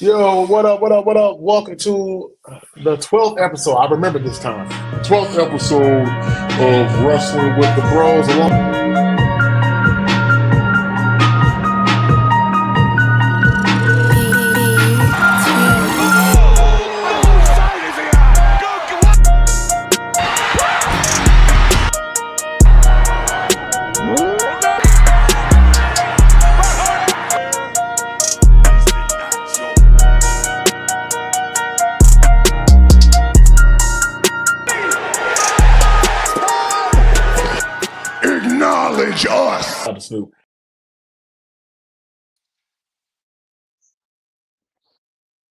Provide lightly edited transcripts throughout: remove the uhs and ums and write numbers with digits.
Yo, what up, what up, what up? Welcome to the 12th episode. I remember this time. 12th episode of Wrestling with the Bros. Acknowledge us. Snoop.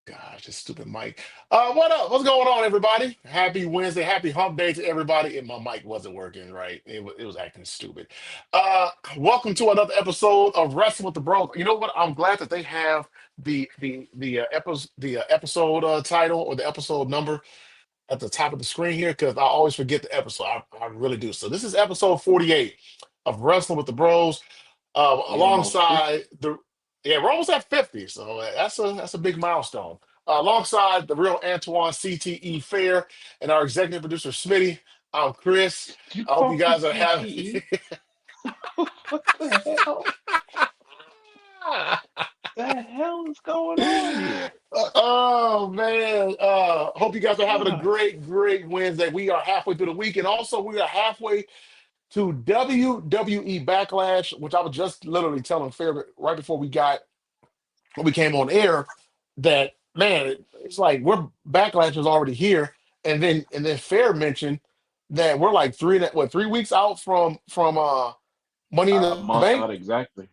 Gosh, this stupid mic. What up? What's going on, everybody? Happy Wednesday. Happy hump day to everybody. And my mic wasn't working right. It was acting stupid. Welcome to another episode of Wrestling with the Bros. You know what? I'm glad that they have the episode title or the episode number at the top of the screen here because I always forget the episode. I really do. So this is episode 48 of Wrestling with the Bros. We almost 50. Alongside the yeah, we're almost at 50, so that's a big milestone. Alongside the real Antoine CTE Fair and our executive producer Smitty, I'm Chris. You I hope you call me guys are having. CTE? What the hell? The hell is going on here? Oh man, hope you guys are having a God. great Wednesday. We are halfway through the week, and also we are halfway to WWE Backlash, which I was just literally telling Fair right before we came on air that man, it's like we're backlash is already here, and then Fair mentioned that we're like 3 weeks out from Money in A the month Bank, out exactly.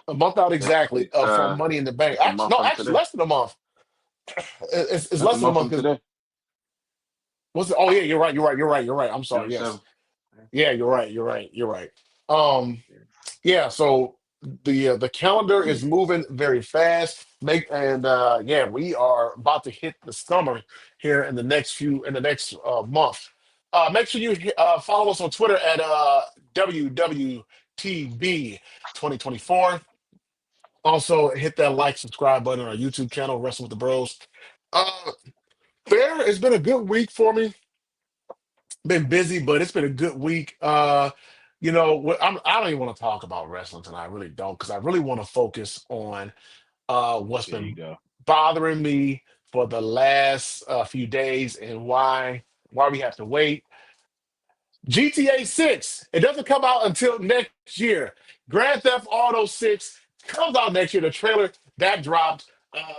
a month out Yeah, exactly it's from Money in the Bank. it's a Actually, month no, from actually today. less than a month. It's That's a less than a month month from because today. what's it? Oh yeah, you're right, you're right. I'm sorry. December Yes, 7th. yeah, you're right. Um, Yeah, so the calendar is moving very fast. Make and yeah, we are about to hit the summer here in the next month. Make sure you follow us on Twitter at WWTB 2024. Also, hit that like, subscribe button on our YouTube channel, Wrestle with the Bros. Uh, Fair, it's been a good week for me. Been busy, but it's been a good week. I don't even want to talk about wrestling tonight. I really don't, because I really want to focus on what's There you been go. bothering me for the last few days and why we have to wait. GTA 6, it doesn't come out until next year. Grand Theft Auto 6 comes out next year. The trailer that dropped,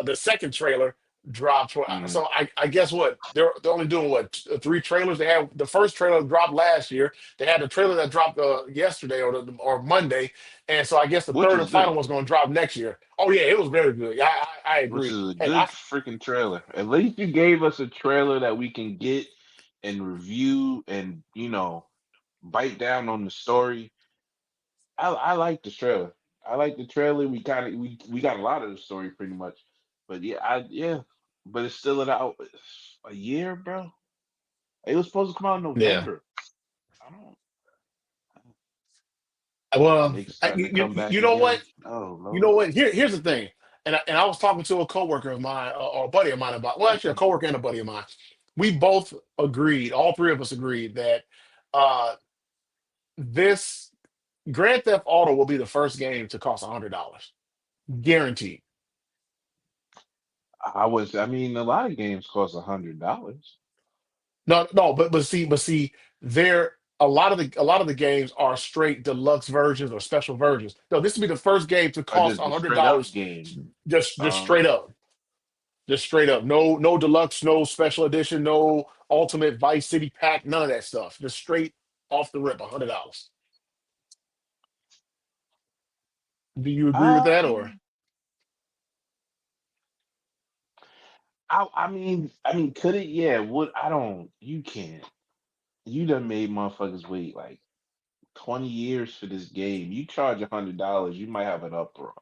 the second trailer dropped. Mm. So I guess what? They're only doing what, three trailers? They had the first trailer dropped last year. They had the trailer that dropped yesterday or Monday. And so I guess the Which third is and final good. one's going to drop next year. Oh, yeah, it was very good. Yeah, I Which agree. is a And good freaking trailer. At least you gave us a trailer that we can get and review and bite down on the story. I like the trailer. I like the trailer. We got a lot of the story pretty much. But yeah. But it's still out a year, bro. It was supposed to come out in yeah. November. I don't. Well, Nick's starting to come back you know what? again. Oh You know Lord. what? Here's the thing, and I was talking to a coworker of mine or a buddy of mine about, well, actually a coworker and a buddy of mine. We both agreed, all three of us agreed that uh, this Grand Theft Auto will be the first game to cost $100, guaranteed. I mean, a lot of games cost $100. No, no, but see, there a lot of the games are straight deluxe versions or special versions. No, this will be the first game to Or cost just a the hundred straight up dollars, game. just Um, straight up. Just straight up. No deluxe, no special edition, no ultimate Vice City pack, none of that stuff. Just straight off the rip, $100. Do you agree with that or um, I mean, could it? Yeah. Would I don't. You can't. You done made motherfuckers wait like 20 years for this game. You charge $100, you might have an uproar.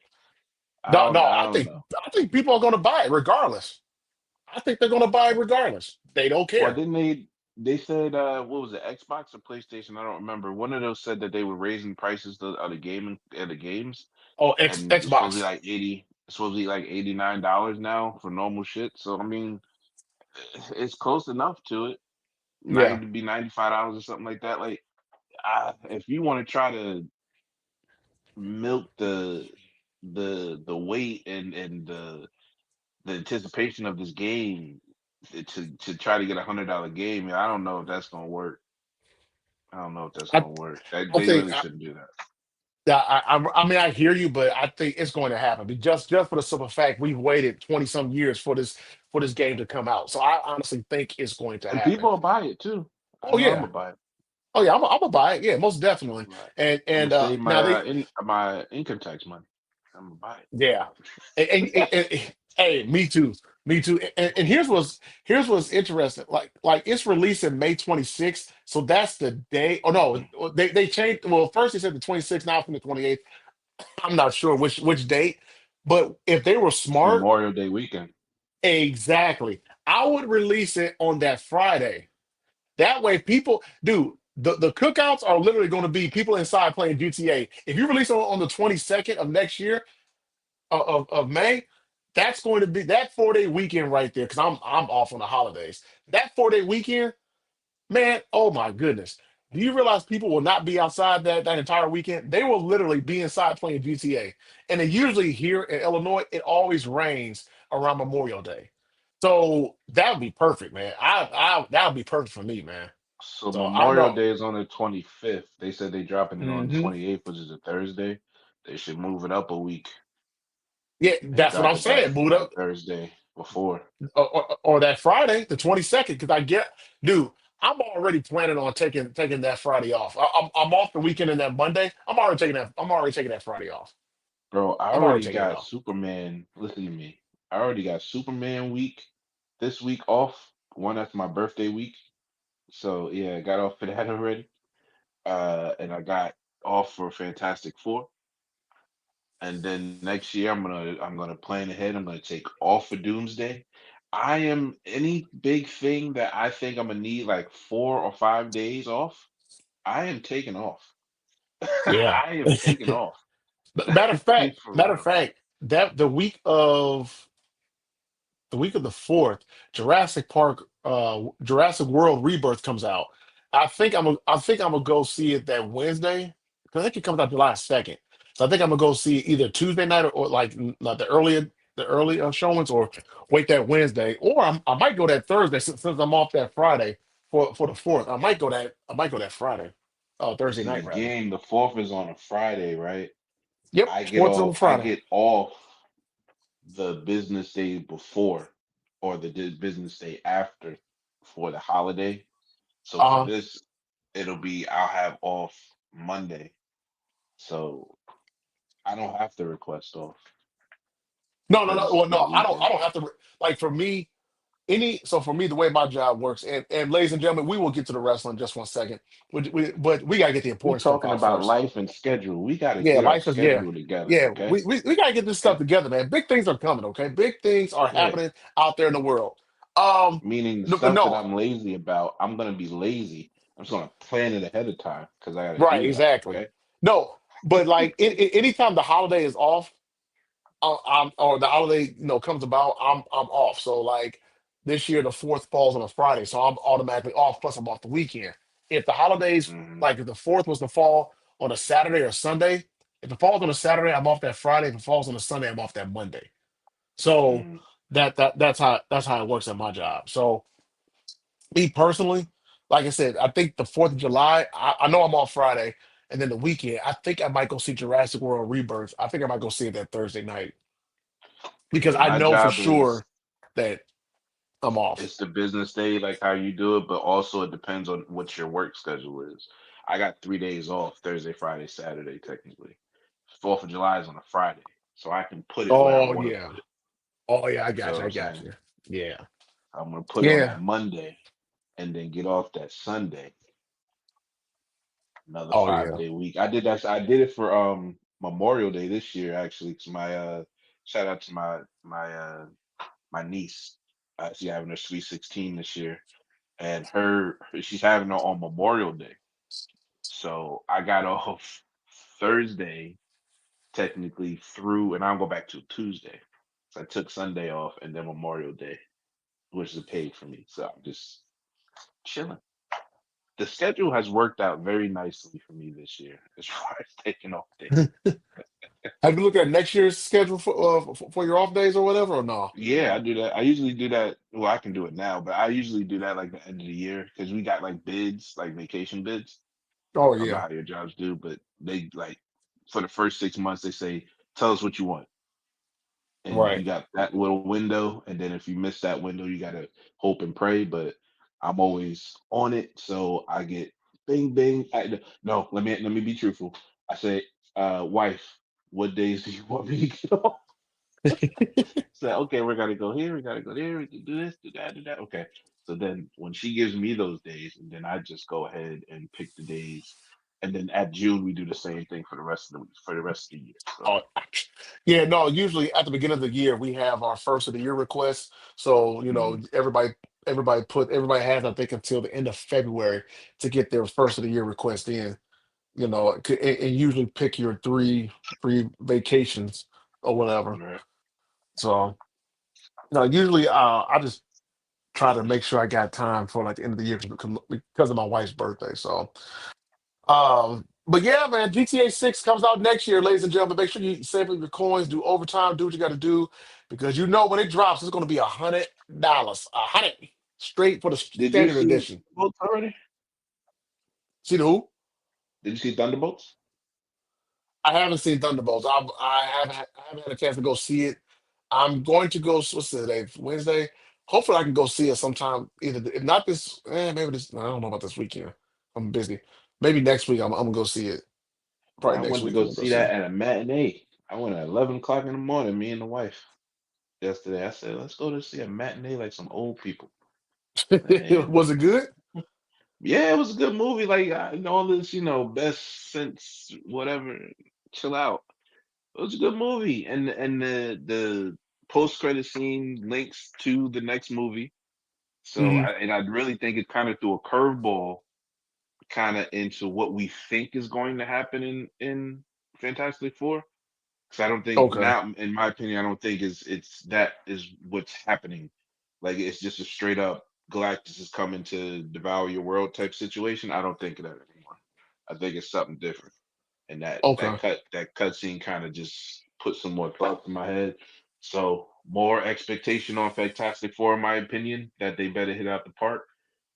no, no, I I don't think know. I think people are gonna buy it regardless. I think they're gonna buy it regardless. They don't Well, care. didn't they said what was it, Xbox or PlayStation? I don't remember. One of those said that they were raising prices of the gaming of the games, Oh, and it's supposed to be Xbox. like It's supposed to be like $89 now for normal shit. So I mean, it's close enough to it. Yeah. 95 dollars or something like that. Like, if you want to try to milk the weight and the anticipation of this game to try to get $100 game, I don't know if that's gonna work. I don't know if that's I gonna work. That I they think really shouldn't do that. I mean I hear you, but I think it's going to happen. Just for the simple fact we've waited 20 some years for this game to come out. So I honestly think it's going to And happen. people will buy it too. I Oh know I'm yeah. gonna buy it. Oh yeah, I'm gonna buy it. Yeah, most definitely. Right. I'm gonna And save now they my income tax money. I'm gonna buy yeah. Hey, me too. Me too. And here's what's interesting. Like it's released in May 26th. So that's the day. Oh no, it. they changed. Well, first they said the 26th, now from the 28th. I'm not sure which date. But if they were It's smart, Memorial Day weekend. exactly. I would release it on that Friday. That way, people, dude, the cookouts are literally going to be people inside playing GTA. If you release it on the 22nd of next year, of May, that's going to be that 4 day weekend right there. Because I'm off on the holidays. That 4 day weekend, man. Oh my goodness. Do you realize people will not be outside that entire weekend? They will literally be inside playing GTA. And it usually here in Illinois, it always rains around Memorial Day. So that would be perfect, man. I that would be perfect for me, man. So So I don't Memorial know. Day is on the 25th. They said they dropping it on the Hmm. 28th, which is a Thursday. They should move it up a week Yeah, and that's what drop I'm it that saying. Boot that up Thursday before. or that Friday, the 22nd, because I get, dude. I'm already planning on taking that Friday off. I'm off the weekend and that Monday. I'm already taking that. I'm already taking that Friday off. Bro, I I'm already already taking it got off. Superman. Listen to me. I already got Superman week this week off. One that's my birthday week. So yeah, I got off for that already. And I got off for Fantastic Four. And then next year I'm gonna plan ahead. I'm gonna take off for Doomsday. I am any big thing that I think I'm gonna need like 4 or 5 days off. I am taking off. Yeah. I am taking off. For Matter of real. fact, that the week of the fourth, Jurassic World Rebirth comes out. I think I'm gonna go see it that Wednesday because I think it comes out July 2nd. So I think I'm gonna go see it either Tuesday night or like like the early showings or wait that Wednesday or I might go that Thursday since I'm off that Friday for the fourth. I might go that Friday, Thursday See, the night rather. game, the fourth is on a Friday, right? Yep, I get fourth on off. I Friday. get off the business day before, or the business day after for the holiday. So for Uh this, it'll be I'll have off Monday, so I don't have to request off no. because Well, for the no, I weekend. don't have to like for me. For me, the way my job works, and ladies and gentlemen, we will get to the wrestling in just 1 second. But we gotta get the We important stuff talking out about first. life and schedule. We got to Yeah, get our life is yeah, schedule together, yeah. okay? We gotta get this stuff Okay. together, man. Big things are coming. Okay, big things are Yeah. happening out there in the world. Um, Meaning the no, stuff that no, I'm lazy about, I'm gonna be lazy. I'm just gonna plan it ahead of time because I got to right, do that. exactly. Okay. No, but like anytime the holiday is off, or the holiday comes about, I'm off. So like this year, the fourth falls on a Friday, so I'm automatically off. Plus, I'm off the weekend. If the holidays, Hmm. like if the fourth was to fall on a Saturday or Sunday, if it falls on a Saturday, I'm off that Friday. If it falls on a Sunday, I'm off that Monday. So Hmm. that's how it works at my job. So me personally, like I said, I think the Fourth of July, I know I'm off Friday, and then the weekend, I think I might go see Jurassic World Rebirth. I think I might go see it that Thursday night because Yeah, I my know for job is sure that I'm off. it's the business day, like how you do it, but also it depends on what your work schedule is. I got 3 days off: Thursday, Friday, Saturday, technically. Fourth of July is on a Friday, so I can put it where I Oh want to yeah. put it. Oh yeah, I You feel got what you. I I'm got saying? you. Yeah. I'm gonna put it on Yeah. that Monday and then get off that Sunday. Another Oh five yeah. day week. I did that. I did it for Memorial Day this year actually. 'Cause my shout out to my niece. She's having her sweet 16 this year, and she's having it on Memorial Day. So I got off Thursday technically through, and I don't go back till Tuesday. So I took Sunday off and then Memorial Day, which is paid for me. So I'm just chilling. The schedule has worked out very nicely for me this year as far as taking off days. Have you looked at next year's schedule for your off days or whatever, or no? Yeah, I do that. I usually do that. Well, I can do it now, but I usually do that like the end of the year because we got like bids, like vacation bids. Oh I don't know yeah, how your jobs do, but they like for the first 6 months they say, tell us what you want. And right. you got that little window, and then if you miss that window, you gotta hope and pray. But I'm always on it, so I get bing bing. No, let me be truthful. I say, wife, what days do you want me to get off? So okay, we're gonna go here, we gotta go there, we can do this, do that. Okay. So then when she gives me those days, and then I just go ahead and pick the days, and then at June we do the same thing for the rest of the rest of the year. So Oh, yeah, no, usually at the beginning of the year we have our first of the year requests. So, mhm, everybody has, I think, until the end of February to get their first of the year request in, and usually pick your three vacations or whatever. right. So, no, usually I just try to make sure I got time for like the end of the year because of my wife's birthday. So, but yeah, man, GTA 6 comes out next year, ladies and gentlemen. Make sure you save up your coins, do overtime, do what you got to do, because when it drops, it's going to be $100, 100 straight for the Did you standard see edition. Thunderbolts already? See the who? Did you see Thunderbolts? I haven't seen Thunderbolts. I haven't had a chance to go see it. I'm going to go. What's today? Wednesday. Hopefully, I can go see it sometime. Either if not this, maybe this. I don't know about this weekend. I'm busy. Maybe next week. I'm gonna go see it. Bro, Probably I next went to week. I'm go gonna go see see that at a matinee. I went at 11 o'clock in the morning, me and the wife yesterday. I said, let's go to see a matinee like some old people. it. Man, Was it good? yeah, it was a good movie. Like, I know all this, best since whatever. Chill out. It was a good movie. And the post credit scene links to the next movie. So, Hmm. I really think it kind of threw a curveball kind of into what we think is going to happen in Fantastic Four. Because I don't think Okay. now, in my opinion, I don't think it's that is what's happening. Like it's just a straight up Galactus is coming to devour your world type situation. I don't think of that anymore. I think it's something different. And that Okay. that cut that cut scene kind of just put some more thoughts in my head. So more expectation on Fantastic Four, in my opinion, that they better hit out the park.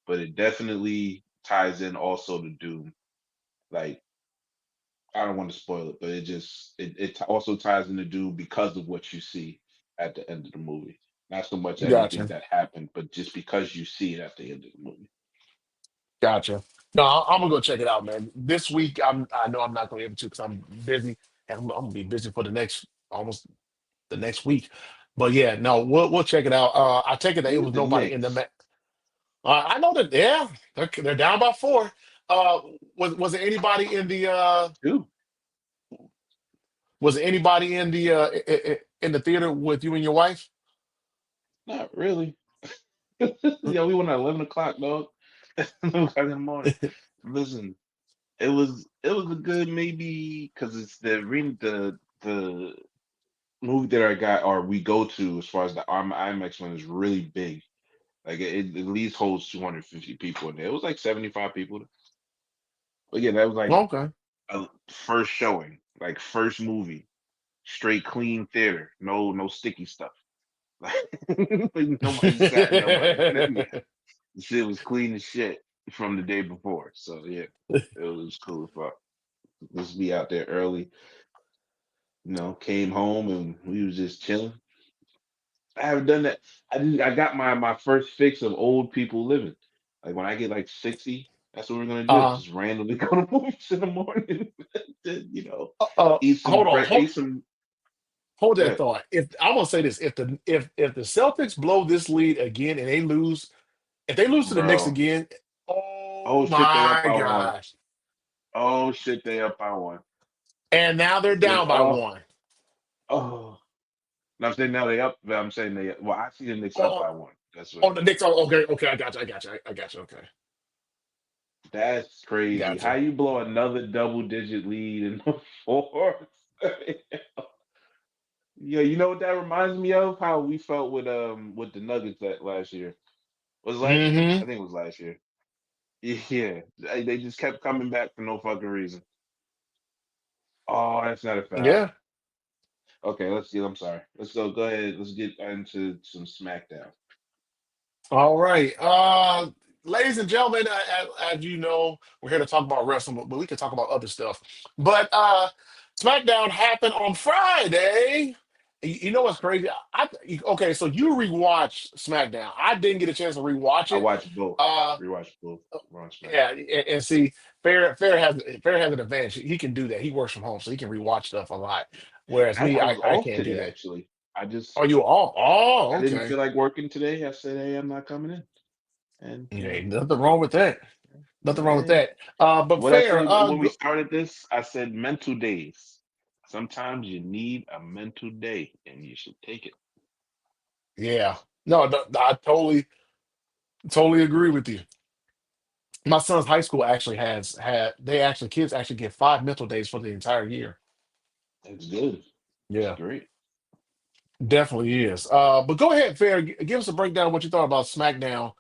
But it definitely ties in also to Doom. Like I don't want to spoil it, but it also ties into Doom because of what you see at the end of the movie. Not so much anything Gotcha. that happened, but just because you see it at the end of the movie. Gotcha. No, I'm gonna go check it out, man. This week, I know I'm not gonna be able to because I'm busy, and I'm gonna be busy for the next almost the next week. But yeah, no, we'll check it out. I take it that it Look at was the nobody in the Knicks match. I know that. Yeah, they're down by four. Was there anybody in the too. was there anybody in the theater with you and your wife? Not really. Yeah, we went at 11 o'clock, dog. 11 o'clock in the morning. Listen, it was a good maybe because it's the movie that I got or we go to as far as the IMAX one is really big. Like it at least holds 250 people in there. It was like 75 people. But yeah, that was like Okay. a first showing, like first movie, straight clean theater, no sticky stuff. Like nobody sat in there like yeah, the shit was clean as shit from the day before. So yeah, it was cool as fuck. Just be out there early, came home and we was just chilling. I haven't done that. I got my first fix of old people living. Like when I get like 60, that's what we're gonna do. uh, Just randomly go to movies in the morning. hold on. Eat some. Hold Go that ahead, thought. If I'm gonna say this, if the Celtics blow this lead again and they lose, if they lose to the Knicks bro. again, Oh oh shit, they up my by one. gosh! Oh shit, they up by one. And now they're Then down by one. oh. No, I'm saying now they up. But I'm saying they. Well, I see the Knicks up Oh, by one. That's what oh, it the is. Knicks. Oh, okay, okay. I got you. Okay, That's crazy. got How you. you blow another double digit lead in the fourth? Yeah, you know what that reminds me of? How we felt with the Nuggets that last year. Was it last year? I Hmm. think it was last year. Yeah, they just kept coming back for no fucking reason. Oh, that's not a foul. Yeah. Okay, let's see. I'm sorry. Let's go ahead. Let's get into some SmackDown. All right. Ladies and gentlemen, as you know, we're here to talk about wrestling, but we can talk about other stuff. But SmackDown happened on Friday. You know what's crazy? Okay, so you rewatched SmackDown. I didn't get a chance to rewatch I it. watched both. Uh, Rewatched both. Raw and yeah, SmackDown. and see, Fair has an advantage. He can do that. He works from home, so he can rewatch stuff a lot. Whereas me, I was I off can't do today that. actually. I just Oh, you all? Oh, I didn't okay. feel like working today. I said, hey, I'm not coming in, and Yeah, ain't nothing wrong with that. Nothing wrong with hey, that. But what I fair. said when we started this, I said mental days. Sometimes you need a mental day, and you should take it. Yeah. No, I totally agree with you. My son's high school actually has had they actually kids actually get 5 mental days for the entire year. It's good. It's Yeah, great. definitely is. But go ahead, fair. Give us a breakdown of what you thought about SmackDown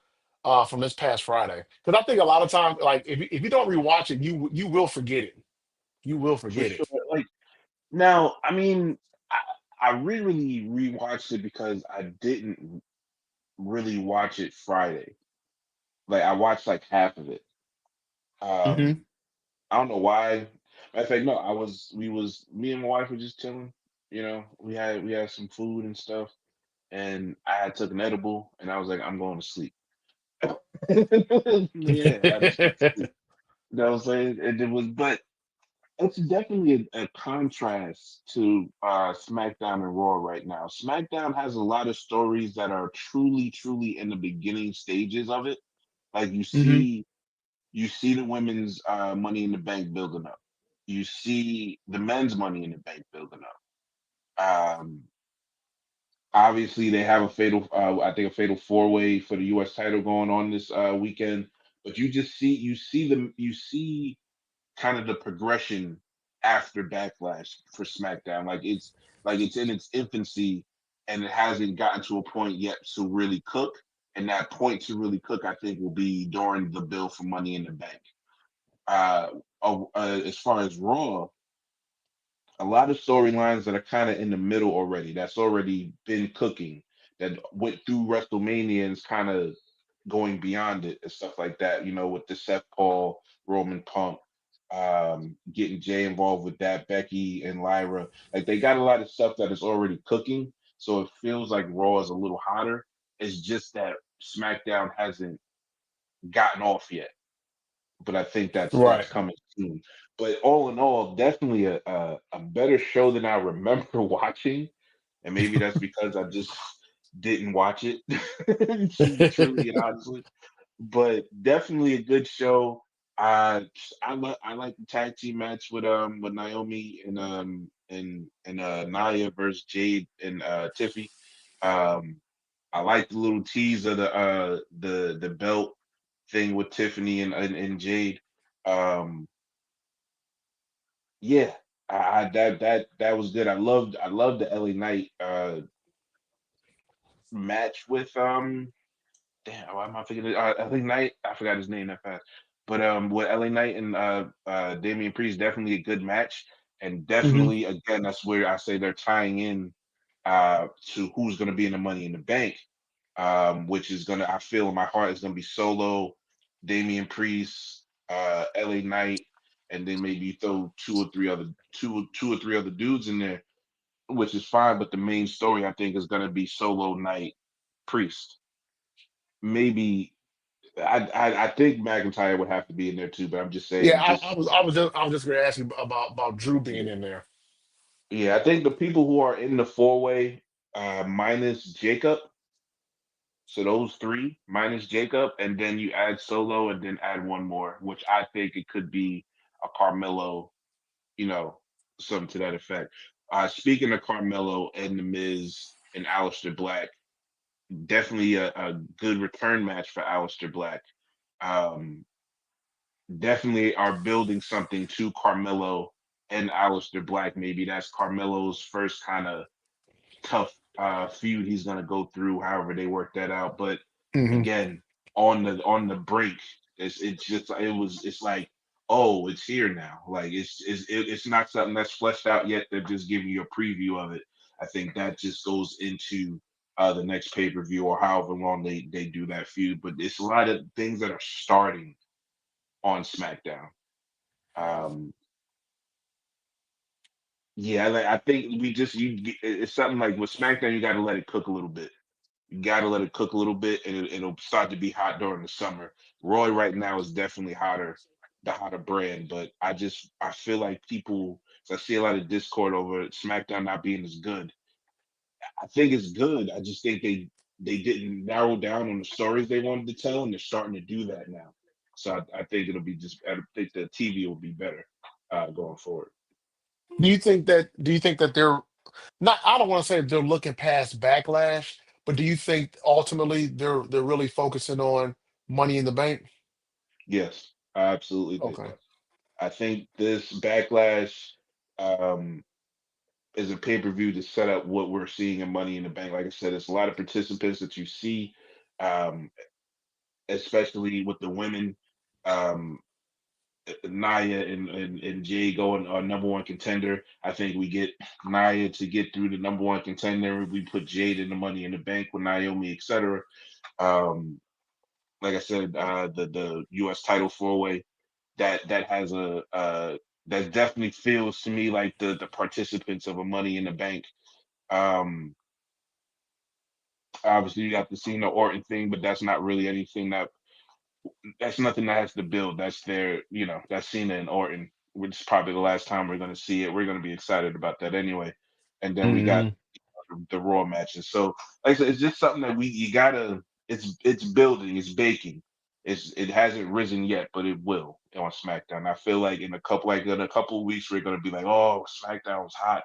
from this past Friday. Because I think a lot of times, like if you don't rewatch it, you will forget it. You will For forget sure. it. Like now, I mean, I really rewatched it because I didn't really watch it Friday. Like I watched like half of it. Hmm. Um, I don't know why. Matter of fact, no, me and my wife were just chilling. You know, we had some food and stuff, and I had took an edible, and I was like, I'm going to sleep. Yeah, I just went to sleep. You know what I'm saying? And it was, but it's definitely a contrast to SmackDown and Raw right now. SmackDown has a lot of stories that are truly in the beginning stages of it. Like Hmm. you see the women's Money in the Bank building up. You see the men's Money in the Bank building up. Obviously, they have a fatal, I think, a fatal four way for the U.S. title going on this weekend. But you see kind of the progression after Backlash for SmackDown. Like it's in its infancy, and it hasn't gotten to a point yet to really cook. And that point to really cook, I think, will be during the bill for Money in the Bank. Uh, as far as Raw, a lot of storylines that are kind of in the middle already. That's already been cooking. That went through WrestleMania and is kind of going beyond it and stuff like that. You know, with the Seth Paul, Roman Punk, getting Jay involved with that, Becky and Lyra. Like they got a lot of stuff that is already cooking. So it feels like Raw is a little hotter. It's just that SmackDown hasn't gotten off yet, but I think that's Right. coming soon. But all in all, definitely a better show than I remember watching, and maybe that's because I just didn't watch it truly and honestly. But definitely a good show. I like the tag team match with Naomi and Nia versus Jade and Tiffy. Um, I like the little tease of the belt thing with Tiffany and Jade. Um, yeah, that was good. I loved the LA Knight match with damn, why am I thinking LA Knight? I forgot his name that fast. But with LA Knight and Damian Priest, definitely a good match. And Hmm. definitely again, that's where I say they're tying in to who's gonna be in the Money in the Bank, which is gonna I feel in my heart is gonna be Solo, Damian Priest, LA Knight, and then maybe throw two or three other dudes in there, which is fine. But the main story I think is gonna be Solo, Knight, Priest. Maybe I think McIntyre would have to be in there too, but I'm just Yeah, saying I was just going to ask you about Drew being yeah. in there. Yeah, I think the people who are in the four way, minus Jacob, so those three minus Jacob, and then you add Solo and then add one more, which I think it could be a Carmelo, you know, something to that effect. Speaking of Carmelo and The Miz and Aleister Black, definitely a good return match for Aleister Black. Um, Definitely are building something to Carmelo and Aleister Black. Maybe that's Carmelo's first kind of tough feud he's gonna go through. However, they work that out. But Hmm. again, on the brink, it's just it's like, oh, it's here now. Like it's not something that's fleshed out yet. They're just giving you a preview of it. I think that just goes into the next pay per view or however long they do that feud. But it's a lot of things that are starting on SmackDown. Um, yeah, like, I think we just it's something like with SmackDown, you got to let it cook a little bit. You gotta let it cook a little bit, and it'll start to be hot during the summer. Roy right now is definitely hotter, the hotter brand, but I feel like people. So I see a lot of discord over SmackDown not being as good. I think it's good. I just think they didn't narrow down on the stories they wanted to tell, and they're starting to do that now. So I think it'll be just. I think the TV will be better going forward. Do you think that they're not? I don't want to say they're looking past backlash, but do you think ultimately they're really focusing on Money in the Bank? Yes, I absolutely think Okay. that. I think this backlash. Um, is a pay per view to set up what we're seeing in Money in the Bank. Like I said, it's a lot of participants that you see, um, especially with the women. Um, Naya and Jay going number one contender. I think we get Naya to get through the number one contender. We put Jade in the Money in the Bank with Naomi, etc. Um, like I said, the U.S. title four way that has that definitely feels to me like the participants of a Money in the Bank. Um, Obviously, you got the Cena Orton thing, but that's not really anything that's nothing that has to build. That's their, that's Cena and Orton, which is probably the last time we're going to see it. We're going to be excited about that anyway. And then we got Hmm. the Raw matches. So, like I said, it's just something that you gotta. It's building. It's baking. It hasn't risen yet, but it will on SmackDown. I feel like in a couple of weeks we're going to be like, oh, SmackDown was hot.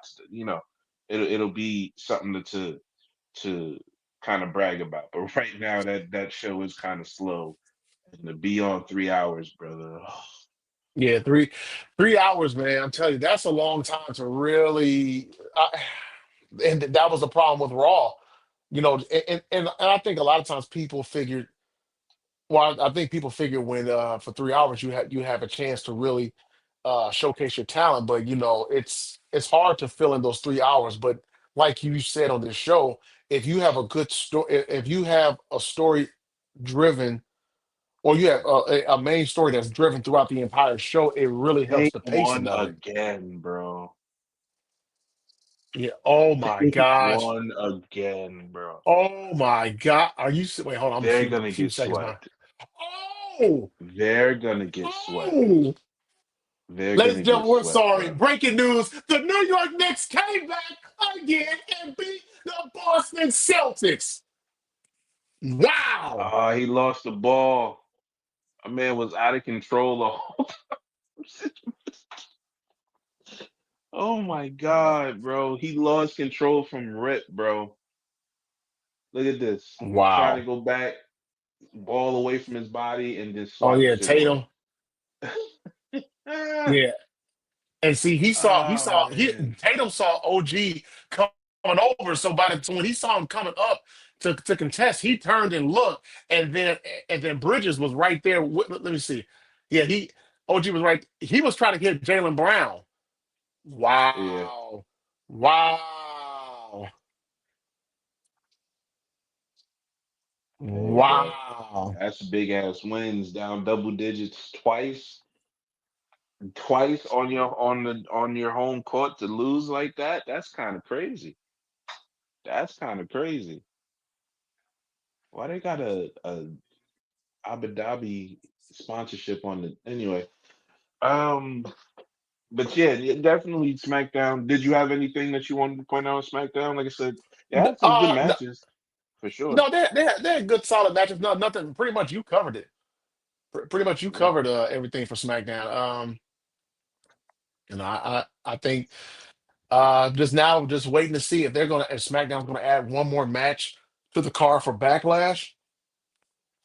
It'll be something to kind of brag about. But right now that show is kind of slow. And to be on 3 hours, brother. Yeah, 3 hours, man. I'm telling you, that's a long time to really. And that was the problem with Raw. And I think a lot of times people figured. Well, I think people figure when for 3 hours you have a chance to really showcase your talent, but it's hard to fill in those 3 hours. But like you said on this show, if you have a good story, if you have a story driven, or you have a main story that's driven throughout the entire show, it really helps They the pacing won of it. again, bro. Yeah. Oh my They gosh. won again, bro. Oh my God. Wait, hold on. I'm They're a gonna few get seconds behind. swept. Oh, They're gonna get swept. oh. They're Ladies and gonna get gentlemen, we're swept, sorry. bro. Breaking news. The New York Knicks came back again and beat the Boston Celtics. Wow. He lost the ball. A man was out of control the whole time. Oh my god, bro. He lost control from rip, bro. Look at this. Trying to Wow. go back, ball away from his body, and just Oh swat the yeah, shit away. Tatum. Yeah. And see, Oh he man. Tatum saw OG coming over. So when he saw him coming up to contest, he turned and looked, and then Bridges was right there. Let me see. Yeah, OG was right. He was trying to hit Jalen Brown. Yeah. Wow. Wow. Hey, bro. Wow. That's big ass wins down double digits twice on your home court to lose like that. That's kind of crazy. That's kind of crazy. Why they got a Abu Dhabi sponsorship on the anyway? Um, but yeah, definitely SmackDown. Did you have anything that you wanted to point out on SmackDown? Like I said, they had some good No, matches for sure. no, they had good solid matches. No, nothing. Pretty much you covered it. Pretty much you Yeah. covered everything for SmackDown. I think just now just waiting to see if SmackDown's gonna add one more match to the card for Backlash.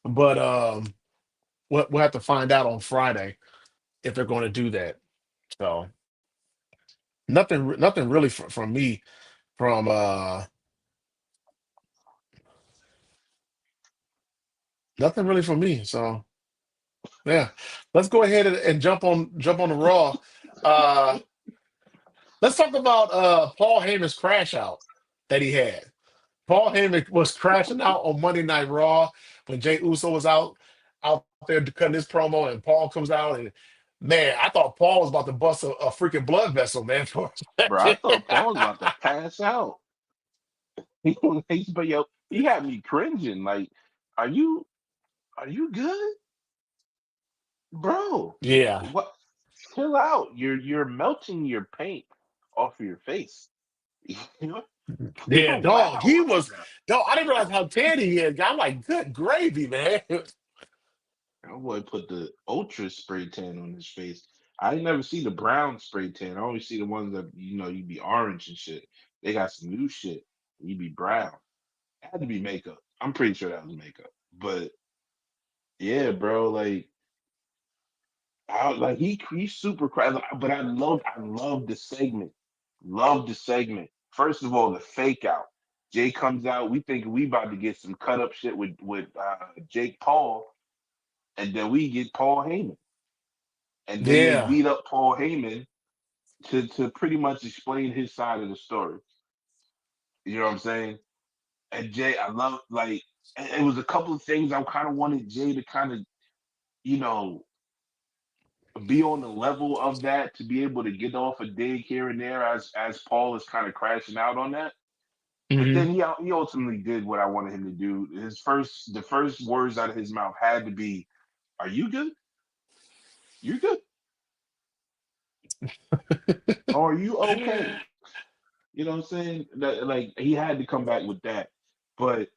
But we'll have to find out on Friday if they're going to do that. So. nothing really from me from nothing really from me. So yeah, let's go ahead and jump on the Raw. Uh, let's talk about Paul Heyman's crash out that he had. Paul Heyman was crashing out on Monday Night Raw when Jay Uso was out there cutting his promo, and Paul comes out and man, I thought Paul was about to bust a freaking blood vessel, man, for a Bro, I second. thought Paul was about to pass out. But yo, he had me cringing. Like, are you are you good, bro? Yeah, What? Chill out. You're melting your paint off your face. You know, yeah, dog. wow He right was now. dog. I didn't realize how tan he is. I'm like, good gravy, man. That boy put the ultra spray tan on his face. I ain't never see the brown spray tan. I always see the ones that you be orange and shit. They got some new shit. You be brown. It had to be makeup. I'm pretty sure that was makeup. But yeah, bro, like he's super crazy. But I love the segment. Love the segment. First of all, the fake out. Jay comes out. We think we about to get some cut up shit with Jake Paul, and then we get Paul Heyman, and then they Yeah. beat up Paul Heyman to pretty much explain his side of the story. You know what I'm saying? And Jay, I love it was a couple of things I kind of wanted Jay to kind of you know be on the level of that to be able to get off a dig here and there as Paul is kind of crashing out on that. But Hmm. then he ultimately did what I wanted him to do. The first words out of his mouth had to be, "Are you good? You're good, or are you okay?" You know what I'm saying? That like he had to come back with that. But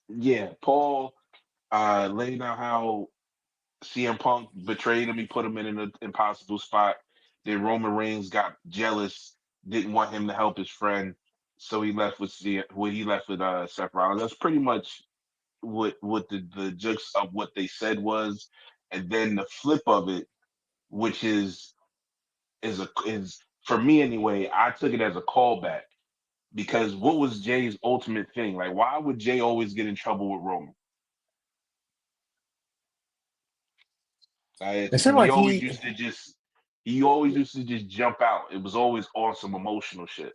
yeah, Paul laying out how CM Punk betrayed him. He put him in an impossible spot. Then Roman Reigns got jealous, didn't want him to help his friend, so he left with Seth Rollins. That's pretty much what the gist of what they said was, and then the flip of it, which is for me anyway. I took it as a callback because what was Jay's ultimate thing? Like, why would Jay always get in trouble with Roman? It Because seemed like he. he always used to just jump out. It was always on some emotional shit,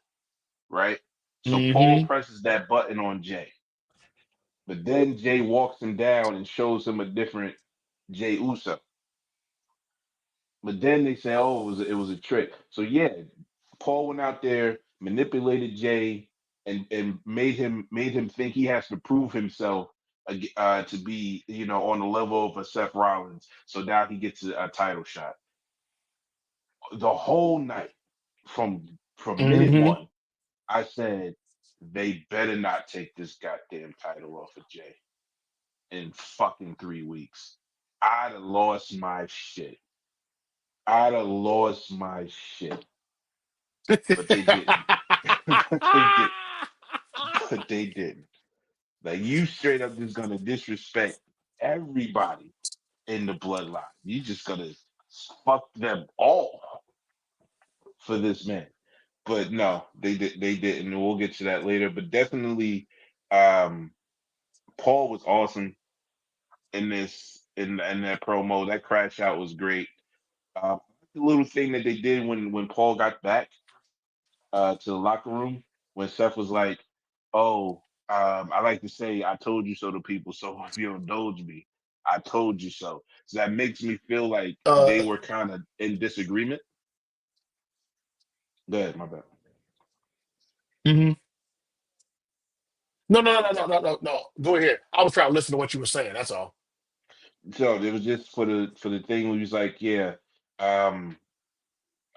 right? So Paul Hmm. presses that button on Jay, but then Jay walks him down and shows him a different Jay Uso. But then they say, oh, it was a trick. So yeah, Paul went out there, manipulated Jay, and made him think he has to prove himself to be on the level of a Seth Rollins. So now he gets a title shot. The whole night from minute Hmm. one, I said they better not take this goddamn title off of Jay in fucking 3 weeks. I'd have lost my shit. I'd have lost my shit. But they didn't. but they did. But they didn't. Like you straight up just gonna disrespect everybody in the bloodline. You just gonna fuck them all for this man. But no, they didn't. And we'll get to that later. But definitely, um, Paul was awesome in that promo. That crash out was great. The little thing that they did when Paul got back to the locker room when Seth was like, "Oh, I like to say I told you so to people. So if you indulge me, I told you so." So that makes me feel like they uh, were kind of in disagreement. Go ahead, my bad. mhm. No, no, no, no, no, no, no. Go ahead. I was trying to listen to what you were saying. That's all. So it was just for the thing where he was like, "Yeah, um,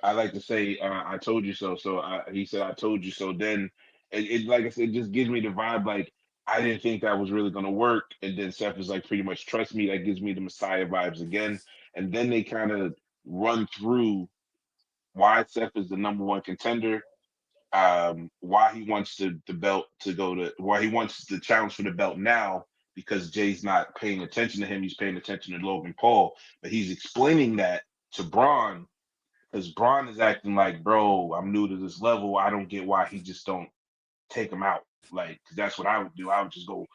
I like to say I told you so." So he said, "I told you so." Then it like I said, it just gives me the vibe like I didn't think that was really gonna work. And then Seth is like, pretty much trust me. That gives me the Messiah vibes again. And then they kind of run through why Seth is the number one contender, why he wants the belt to go to, why he wants the challenge for the belt now because Jay's not paying attention to him. He's paying attention to Logan Paul, but he's explaining that to Braun Because Braun is acting like, bro, I'm new to this level. I don't get why he just don't take him out. Like, 'cause that's what I would do. I would just go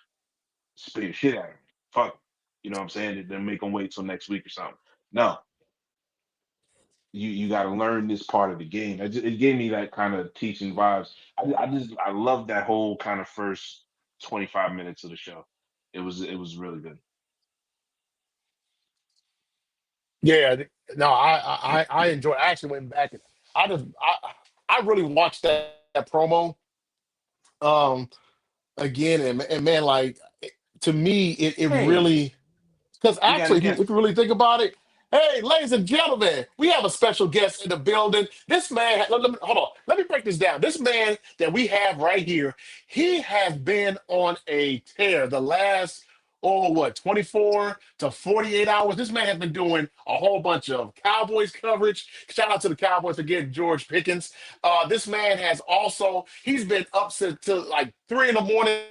spit shit at him. Fuck him. You know what I'm saying? And then make him wait till next week or something. No, you got to learn this part of the game. It gave me that kind of teaching vibes. I love that whole kind of first 25 minutes of the show. It was really good. Yeah, no, I enjoy. I actually went back and I just I really watched that promo um again, and man, like to me, it Hey, really. Because we got a actually, if guest. you really think about it, hey, ladies and gentlemen, we have a special guest in the building. This man, let me, hold on, let me break this down. This man that we have right here, he has been on a tear the last, oh, what, 24 to 48 hours. This man has been doing a whole bunch of Cowboys coverage. Shout out to the Cowboys again, George Pickens. This man has also, he's been up since to like 3 in the morning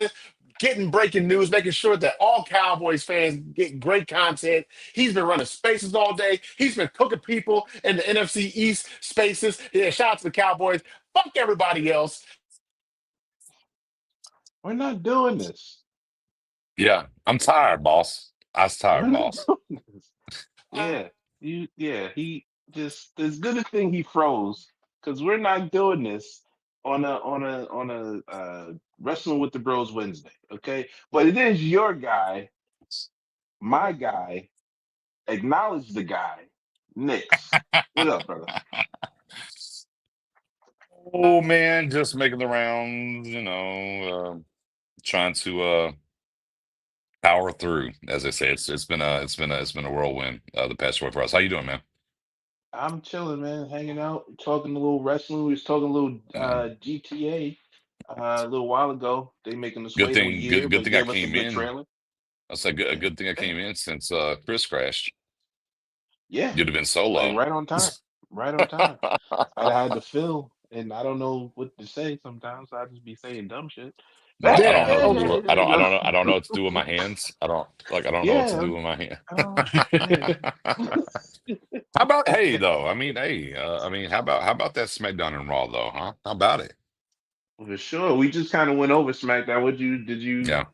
getting breaking news, making sure that all Cowboys fans get great content. He's been running spaces all day. He's been cooking people in the NFC East spaces. Yeah, shout out to the Cowboys. Fuck everybody else. We're not doing this. Yeah, I'm tired, boss. I was We're tired, not boss. doing this. Yeah, he just it's good a thing he froze because we're not doing this on a wrestling with the Bros Wednesday, okay? But it is your guy, my guy, acknowledge the guy, Nix. What up, brother? Oh man, just making the rounds, trying to power through. As I say, it's been a whirlwind the past 24 hours. How you doing, man? I'm chilling, man, hanging out, talking a little wrestling. We was talking a little Mm. GTA a little while ago. They making us Good wait a thing, year, good but thing I gave us a came good in. trailer. That's a Yeah, good thing I yeah, came in since Chris crashed. yeah. You'd have been Like solo. right on time, right on time. I'd had to fill, and I don't know what to say sometimes. So I just be saying dumb shit. But I hey, don't Yeah. know what hey, to Oh, do. hey, I there don't you I go. don't know I don't know what to do with my hands. I don't know what to Yeah, do with my hand. hey. How about hey though? I mean, hey, how about that SmackDown and Raw though, huh? How about it? For sure. We just kind of went over SmackDown. What you did you? Yeah,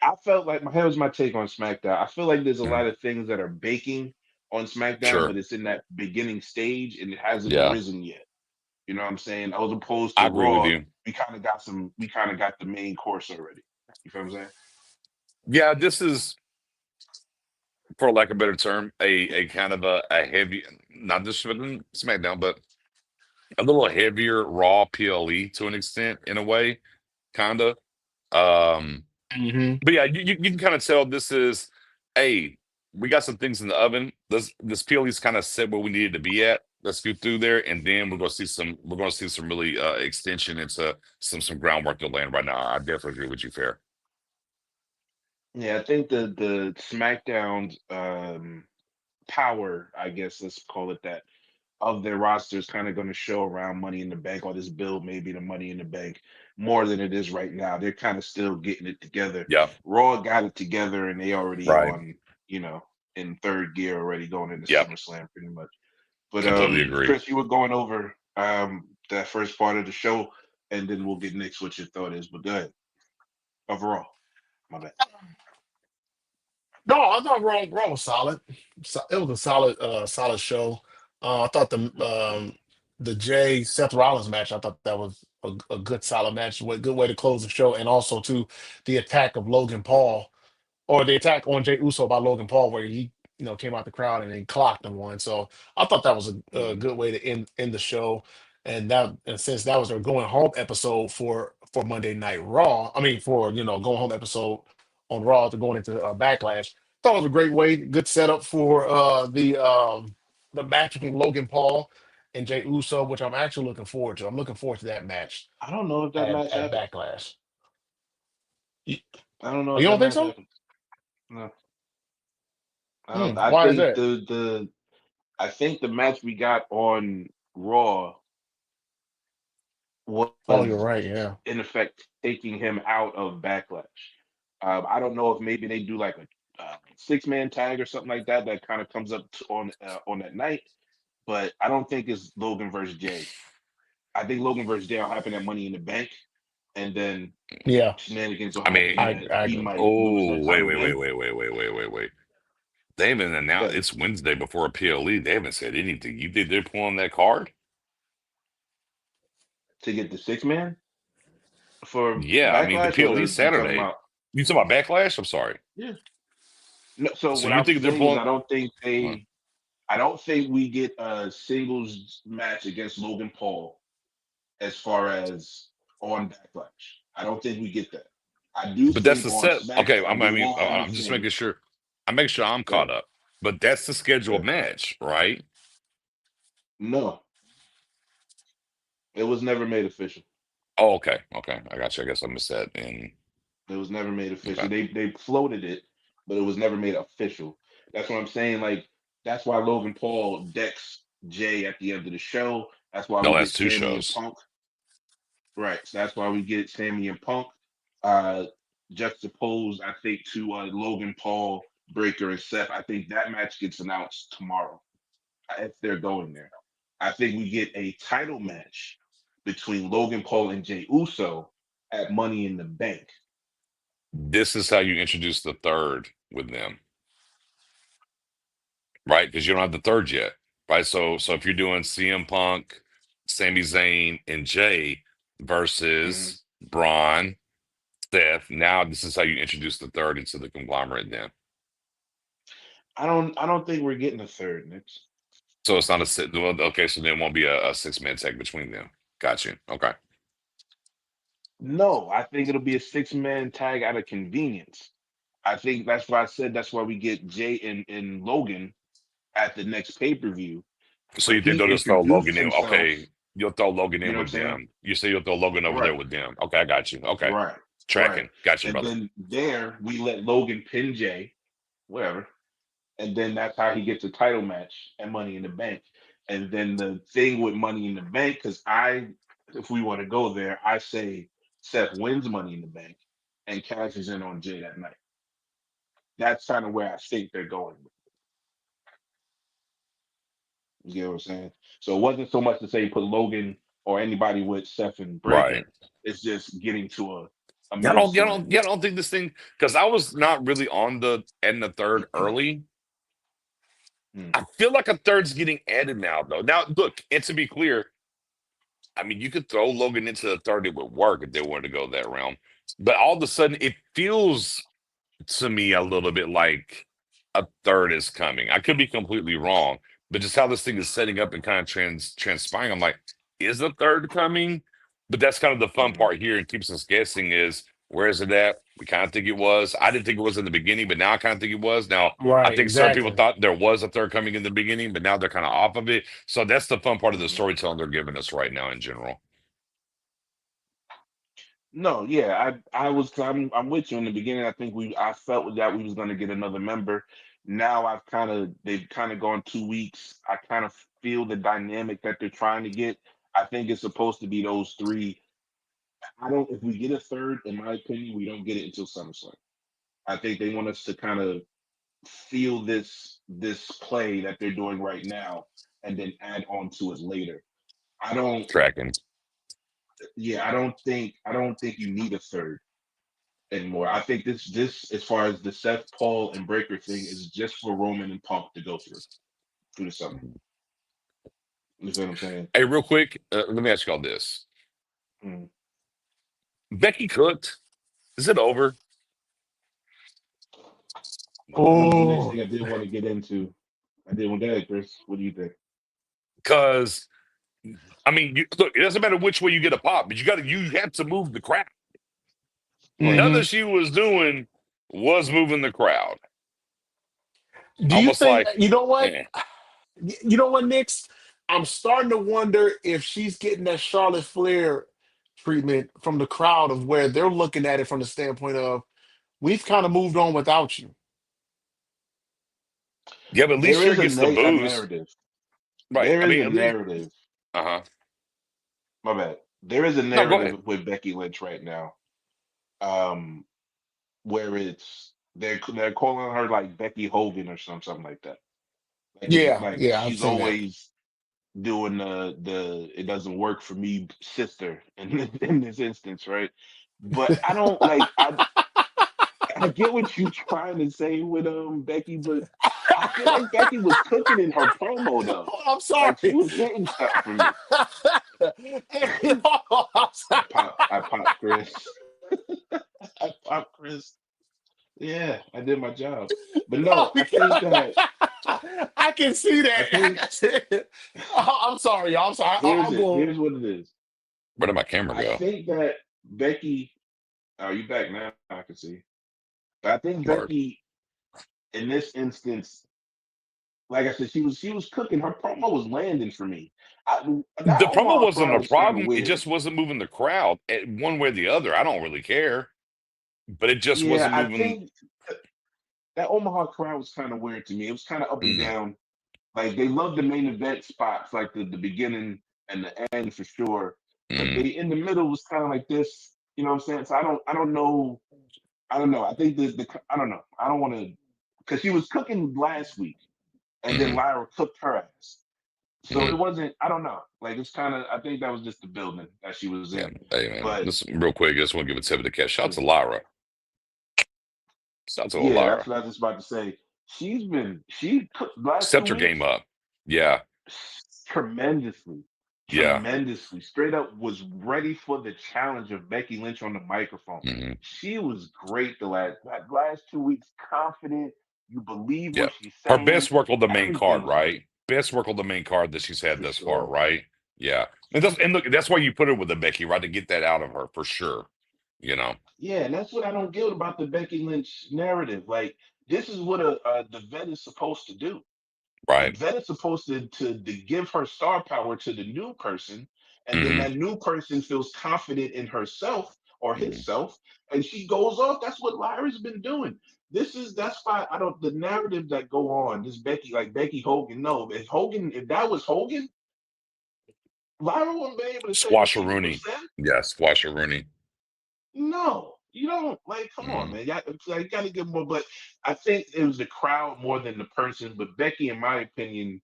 I felt like my head was my take on SmackDown. I feel like there's a mm, lot of things that are baking on SmackDown, sure. but it's in that beginning stage and it hasn't Yeah, risen yet. You know what I'm saying? As opposed I to agree with Raw, you. we kind of got the main course already. You feel what I'm saying? Yeah, this is, for lack of a better term, a kind of a heavy, not just for the SmackDown, but a little heavier Raw PLE to an extent, in a way, kind of. Um, hmm. but yeah, you can kind of tell this is, hey, we got some things in the oven. This PLE's kind of set where we needed to be at. Let's go through there, and then we're gonna see some really extension into some groundwork to land right now. I definitely agree with you, Fair. Yeah, I think the SmackDown power, I guess let's call it that, of their roster is kind of going to show around Money in the Bank or this build maybe the Money in the Bank more than it is right now. They're kind of still getting it together. Yeah, Raw got it together and they already right. on, you know, in third gear already going into Yep, SummerSlam pretty much. But completely agree. Chris, you were going over that first part of the show and then we'll get next what your thought is. But go ahead. Overall, my bad. No, I thought Raw was solid. It was a solid show. I thought the Jay Seth Rollins match. I thought that was a good solid match. Good way to close the show, and also to the attack of Logan Paul, or the attack on Jay Uso by Logan Paul, where he came out the crowd and then clocked him one. So I thought that was a Mhm. good way to end the show, and since that was their going home episode for Monday Night Raw, I mean for going home episode on Raw to going into Backlash, thought it was a great way, good setup for the match between Logan Paul and Jay Uso, which I'm actually looking forward to. I'm looking forward to that match I don't know if that at match happened. Backlash. You, I don't know you if that don't think match so? happened. No, I don't. I Why is think that? I think the match we got on Raw Oh, you're was right. Yeah. in effect taking him out of Backlash. I don't know if maybe they do like a six-man tag or something like that that kind of comes up on that night. but I don't think it's Logan versus Jay. I think Logan versus Jay will happen at Money in the Bank, and then Yeah, shenanigans will I happen mean, that I he agree. might lose oh, that wait, title wait, wait, then. wait, wait, wait, wait, wait, wait. They haven't announced. Good It's Wednesday before a PLE. They haven't said anything. You think they're pulling that card? to get the 6 man for Yeah, I mean the Backlash, or PLE you talking Saturday. about? You talking about backlash? I'm sorry. Yeah. No, so So what you I'm think they're saying is, pulling? Uh, I don't think we get a singles match against Logan Paul as far as on Backlash. I don't think we get that. I do but that's think the on set. Okay, SmackDown I we mean, will have I'm just making sure. I'm making sure I'm uh, caught up. But that's the scheduled uh, match, right? no, it was never made official. Oh, okay, okay. I got you. I guess I missed that. And It was never made official. okay, They floated it, but it was never made official. That's what I'm saying. Like, that's why Logan Paul decks Jay at the end of the show. That's why no, we that's get two Sammy and shows. Punk. Right. So that's why we get Sammy and Punk. Uh Juxtaposed, I think, to Logan Paul, Breaker, and Seth. I think that match gets announced tomorrow if they're going there. I think we get a title match between Logan Paul and Jay Uso at Money in the Bank. This is how you introduce the third with them, right? Because you don't have the third yet, right? So if you're doing CM Punk, Sami Zayn, and Jay Mhm. versus Braun, Seth, now this is how you introduce the third into the conglomerate. Then, I don't think we're getting a third, Nick. so it's not a well, okay. So there won't be a 6 man tag between them. Got you. Okay. No, I think it'll be a 6 man tag out of convenience. I think that's why I said that's why we get Jay and Logan at the next pay-per-view. So But you think he they'll just throw introduced Logan in? himself, Okay, you'll throw Logan you in know what I'm with saying? them. You say you'll throw Logan over there Right, with them. Okay, I got you. Okay, right, right. tracking. Got you, And brother. then there we let Logan pin Jay, whatever. And then that's how he gets a title match and Money in the Bank. And then the thing with Money in the Bank, because if we want to go there, I say Seth wins Money in the Bank and cashes in on Jay that night. That's kind of where I think they're going. You get what I'm saying? So it wasn't so much to say put Logan or anybody with Seth and Right. Breaker. It's just getting to a Y'all middle don't, y'all don't, scenario. y'all don't think this thing, because I was not really on the adding the third early. Hmm. I feel like a third's getting added now, though. Now, look, and to be clear, I mean, you could throw Logan into the third; it would work if they wanted to go that realm. But all of a sudden, it feels to me a little bit like a third is coming. I could be completely wrong, but just how this thing is setting up and kind of transpiring, I'm like, is a third coming? But that's kind of the fun Hmm. part here. It keeps us guessing is where is it at? We kind of think it was. I didn't think it was in the beginning, but now I kind of think it was. Now I Right, think certain people exactly. thought there was a third coming in the beginning, but now they're kind of off of it. So that's the fun part of the Hmm. storytelling they're giving us right now in general. No, yeah, I'm with you in the beginning. I felt that we was gonna get another member. Now they've kind of gone 2 weeks. I kind of feel the dynamic that they're trying to get. I think it's supposed to be those three. I don't If we get a third, in my opinion, we don't get it until SummerSlam. I think they want us to kind of feel this play that they're doing right now and then add on to it later. I don't Tracking. Yeah, I don't think you need a third anymore. I think this as far as the Seth Paul and Breaker thing is just for Roman and Punk to go through the summer. You see what I'm saying? Hey, real quick, let me ask you all this. Mm. Becky cooked. Is it over? That was the next Oh, thing I did want to get into. I did want that, Chris. What do you think? Because I mean, look, it doesn't matter which way you get a pop, but you have to move the crowd. Right. Nothing hmm. she was doing was moving the crowd. Do you Almost think, like, you know what? eh. You know what, Nix? I'm starting to wonder if she's getting that Charlotte Flair treatment from the crowd of where they're looking at it from the standpoint of we've kind of moved on without you. Yeah, but at least There Cher is gets the a booze, narrative. right? There I is mean, a at least, narrative. uh-huh. My bad. There is a No, go ahead. narrative with Becky Lynch right now, um, where they're calling her like Becky Hogan or something like that. Like Yeah, like yeah, I've she's seen that. always doing the it doesn't work for me sister in this instance, right? But I don't like I get what you're trying to say with Becky, but I feel like Becky was cooking in her promo though. Oh, I'm Like she sorry. was hitting stuff for me. I'm sorry. I popped Chris. I popped Chris. Yeah, I did my job. But no, Oh, I can see I that. I think can see it. Oh, I'm sorry, y'all. I'm sorry. here's I'll it. go. Here's what it is. Where did my camera I go? think that Becky, oh, you back now? I can see. But I think Word. Becky, in this instance, like I said, she was cooking. Her promo was landing for me. That The promo Omaha wasn't crowd a is kind of problem. It weird. just wasn't moving the crowd one way or the other. I don't really care, but it just Yeah, wasn't I moving. think that Omaha crowd was kind of weird to me. It was kind of up and Mm, down. Like they love the main event spots, like the beginning and the end for sure. But they mm, in the middle was kind of like this. You know what I'm saying? So I don't know. I don't know. I think I don't know. I don't want to because she was cooking last week, and then mm, Lyra cooked her ass. So mm. it wasn't. I don't know. Like it's kind of. I think that was just the building that she was Yeah. in. Hey man, But this real quick. I just want to give a tip of the cat. Shout out yeah, to Lyra. Shout out to yeah, that's Lyra. what I was just about to say. She cooked last two Stepped her game weeks up. Yeah. tremendously, Yeah. tremendously. Straight up was ready for the challenge of Becky Lynch on the microphone. Hmm. She was great the last 2 weeks. Confident. You believe Yeah. what she's Her saying. best work on the main Everything card, was great right? Best work on the main card that she's had for thus far, sure. right? Yeah. And look, that's why you put her with the Becky, right? To get that out of her for sure. You know, Yeah, and that's what I don't get about the Becky Lynch narrative. Like, this is what the vet is supposed to do. The right? vet is supposed to give her star power to the new person, and then Hmm. that new person feels confident in herself or Hmm. himself, and she goes off. That's what Lyra's been doing. That's why I don't the narrative that go on. This Becky, like Becky Hogan. No, if that was Hogan, Lyra wouldn't be able to say what Squash she would have Rooney. said. Yeah, Squash Rooney. No, you don't like. Come on, Mm, man. You got to get more. But I think it was the crowd more than the person. But Becky, in my opinion,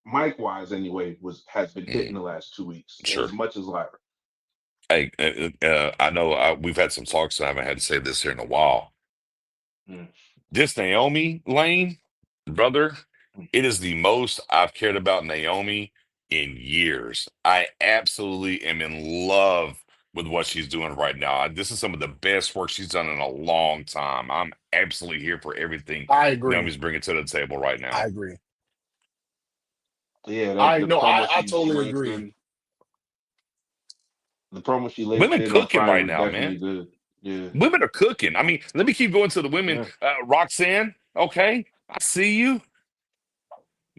Mike wise anyway, has been hitting mm, the last 2 weeks as sure. much as Lyra. Hey, I know we've had some talks, and I haven't had to say this here in a while. Mm, This Naomi lane, brother, mm, it is the most I've cared about Naomi in years. I absolutely am in love with what she's doing right now. This is some of the best work she's done in a long time. I'm absolutely here for everything I agree. Naomi's bringing to the table right I now. agree. yeah, I the no, promo I she totally laced agree. in, the promo she laced Women in on cooking Friday right was now, definitely man. good. Yeah, Women are cooking. I mean, let me keep going to the women. yeah, Roxanne, okay, I see you.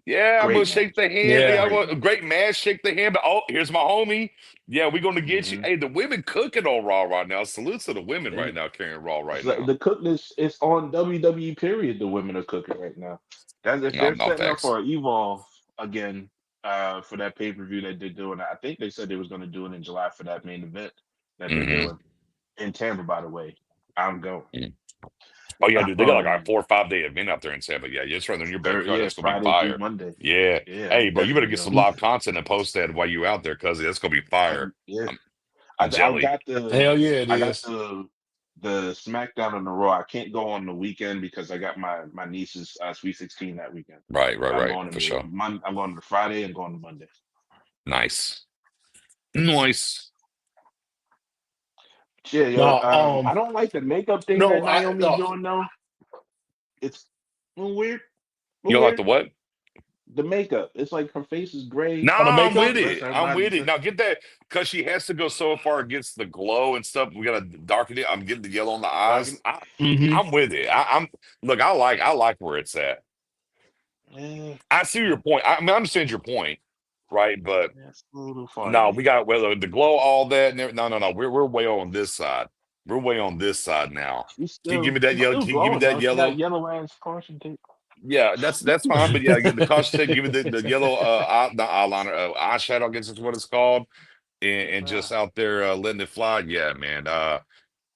Yeah, I'm gonna great shake match, the hand. Yeah, Yeah. I great want a match. great man, shake the hand. But oh, here's my homie. Yeah, we're gonna get you. Hmm. Hey, the women cooking on Raw right now. Salute to the women right And now carrying Raw it's right like now. the cookness is on WWE. Period. The women are cooking right now. That's if No, they're no setting up thanks. for Evolve again for that pay per view that they're doing. I think they said they was going to do it in July for that main event that they're Hmm. doing in Tampa. By the way, I'm going. Oh yeah, dude, they got like a Um, 4 or 5 day event out there in Tampa. Yeah, it's right in your backyard. yeah, That's gonna be Friday through fire. Monday. Yeah. Yeah, I'm Hey, bro, you better definitely get some going. live content and post that while you out there, cuz that's gonna be fire. Yeah, I'm, I'm I jelly. got the Hell yeah, it I got is. the SmackDown on the Raw. I can't go on the weekend because I got my niece's Sweet 16 that weekend. Right, right, I'm right, going for to sure. I'm going to Friday and going to Monday. Nice. Nice. Yeah, yo, No, I don't like the makeup thing no, that I Naomi's no. doing though. It's a little weird. A You little don't like weird. the what? The makeup. It's like her face is gray. On the Nah, I'm Like makeup? with the rest it. of her I'm with body's it. Now get that because she has to go so far against the glow and stuff. We gotta darken it. I'm getting the yellow in the dark. eyes. Hmm. I'm with it. I'm look. I like where it's at. Yeah, I see your point. I mean, I understand your point, right? But that's a little far to no, me. we got whether the glow, all that. And no, no, no. We're way on this side. We're way on this side now. Can you give me that She's yellow? still Can you give me glowing that though. She got yellow? yellow ass caution tape. Yeah, that's fine. But yeah, get the caution tape. Give me the yellow not eyeliner, eyeshadow. I guess is what it's called. And just out there letting it fly. Yeah, man.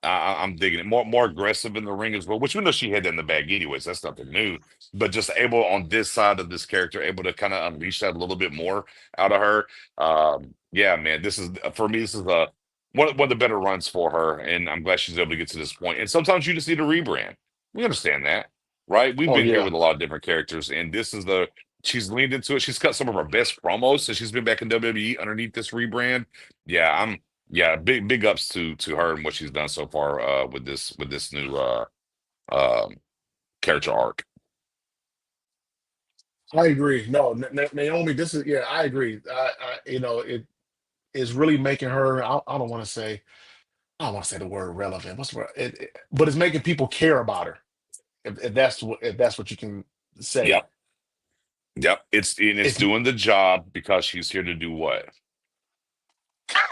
I'm digging it. More aggressive in the ring as well, which we know she had that in the bag anyways. That's nothing new. But just able on this side of this character, able to kind of unleash that a little bit more out of her. Yeah, man, this is for me. This is one of the better runs for her, and I'm glad she's able to get to this point. And sometimes you just need a rebrand. We understand that, right? We've Oh been here yeah, with a lot of different characters, and this is the she's leaned into it. She's cut some of her best promos since she's been back in WWE underneath this rebrand. Yeah, yeah, big ups to her and what she's done so far with this new um character arc. I agree. No, Naomi, this is yeah, I agree. It is really making her. I don't want to say. I don't want to say the word relevant. What's the word? But it's making people care about her. If that's what you can say. Yep, yep. It's It's doing the job because she's here to do what?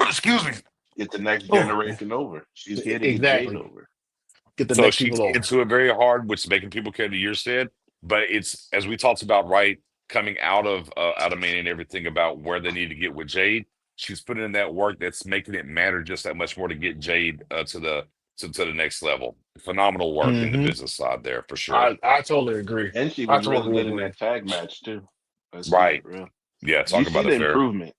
excuse me. Get the next Oh, generation over. She's here to get Jade exactly. over. Get the So next she's people over. into it very hard, which is making people care to your said. But it's as we talked about, right, coming out of Mania and everything about where they need to get with Jade. She's putting in that work that's making it matter just that much more to get Jade to the next level. Phenomenal work in the Hmm. business side there for sure. I totally agree. And she I was really totally good in agree. that tag match too. Let's keep it Right. real. Yeah. You Talk see about the it fair. improvement.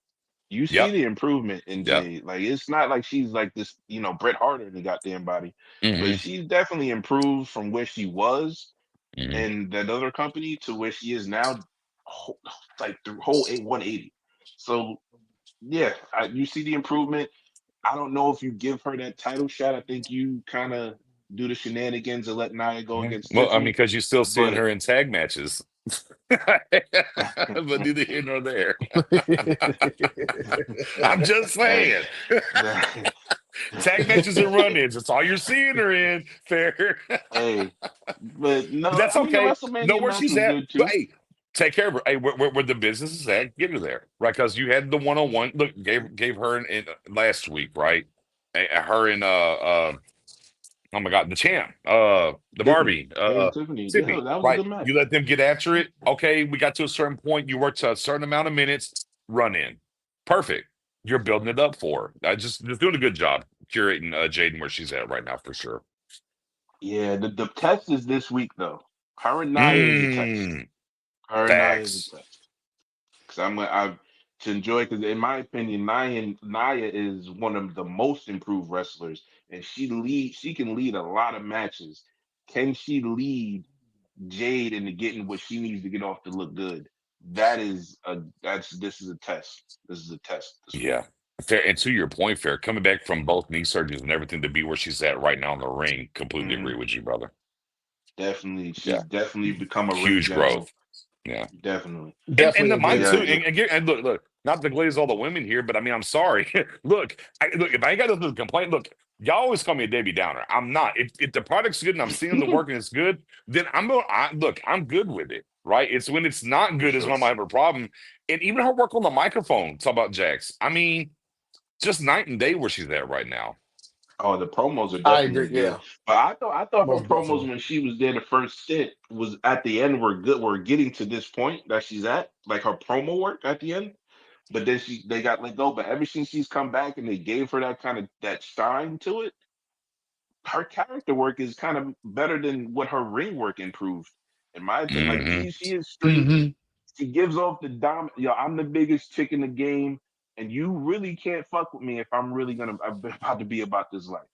You see Yep. the improvement in Yep. Jade. Like it's not like she's like this, Bret Hart in the goddamn body, but Hmm. she's definitely improved from where she was Hmm. in that other company to where she is now, like the whole 180. So yeah, you see the improvement. I don't know if you give her that title shot. I think you kind of do the shenanigans and let Nia go against Well, I mean, Tiffany. because you're still seeing But her in tag matches, but neither here nor there. I'm just hey, saying. that, Tag matches and run-ins. That's all you're seeing her in. Fair. hey, but But no, that's I mean the okay. Know WrestleMania where match she's was at. good But too. hey, take care of her. Hey, where the business is at, get her there. Right. Because you had the one-on-one. Look, gave her in last week, right? Her and oh my God, the champ, the Tiffany, Barbie, her and Tiffany, yeah, Sydney, that was a right? good match. You let them get after it. Okay, we got to a certain point. You worked to a certain amount of minutes. Run in, perfect. You're building it up for her. Just doing a good job curating Jaden where she's at right now for sure. Yeah, the test is this week though. Her and Nia is a test. Mm, Her and Nia is a facts. test. Because I to enjoy. Because in my opinion, Nia is one of the most improved wrestlers, and she can lead a lot of matches. Can she lead Jade into getting what she needs to get off to look good? This is a test. This is a test this week. Yeah. Fair. And to your point, Fair, coming back from both knee surgeries and everything to be where she's at right now in the ring, completely Hmm. agree with you, brother. Definitely, Yeah. she's definitely become a ring Huge growth. general. Yeah. Definitely. And Definitely the mine agree. too. Yeah. And look, not to glaze all the women here, but I mean, I'm sorry. Look, look, if I ain't got nothing to complain, look, y'all always call me a Debbie Downer. I'm not. If the product's good and I'm seeing the work and it's good, then look, I'm good with it. Right. It's when it's not For good is when sure. I might have a problem. And even her work on the microphone, talk about Jax. I mean, just night and day where she's at right now. Oh, the promos are I agree. definitely good. Yeah, But I thought her most promos definitely. when she was there the first stint was at the end were good. We're getting to this point that she's at, like her promo work at the end. But then they got let go. But ever since she's come back and they gave her that kind of that shine to it, her character work is kind of better than what her ring work improved. In my opinion, like Hmm. she is straight. Hmm. She gives off the I'm the biggest chick in the game, and you really can't fuck with me if I'm really I'm about to be about this life.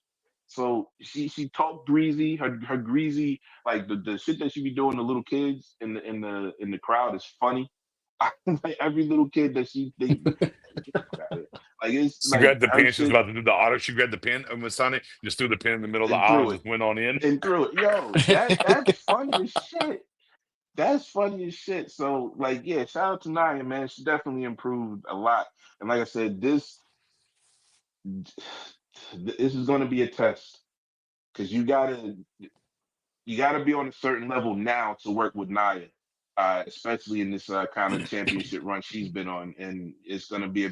So she talked greasy. Her greasy like the shit that she be doing to little kids in the crowd is funny. Like every little kid that get the fuck out of here. Like it's She like grabbed the her pen. She was shit about to do the auto. She grabbed the pen and was on it. Just threw the pen in the middle of the and aisle and threw it just went on in. and threw it. Yo, that's funny as shit. That's funny as shit. So like yeah, shout out to Nia, man. She definitely improved a lot. And like I said, this is going to be a test because you gotta be on a certain level now to work with Nia, especially in this kind of championship run she's been on, and it's gonna be a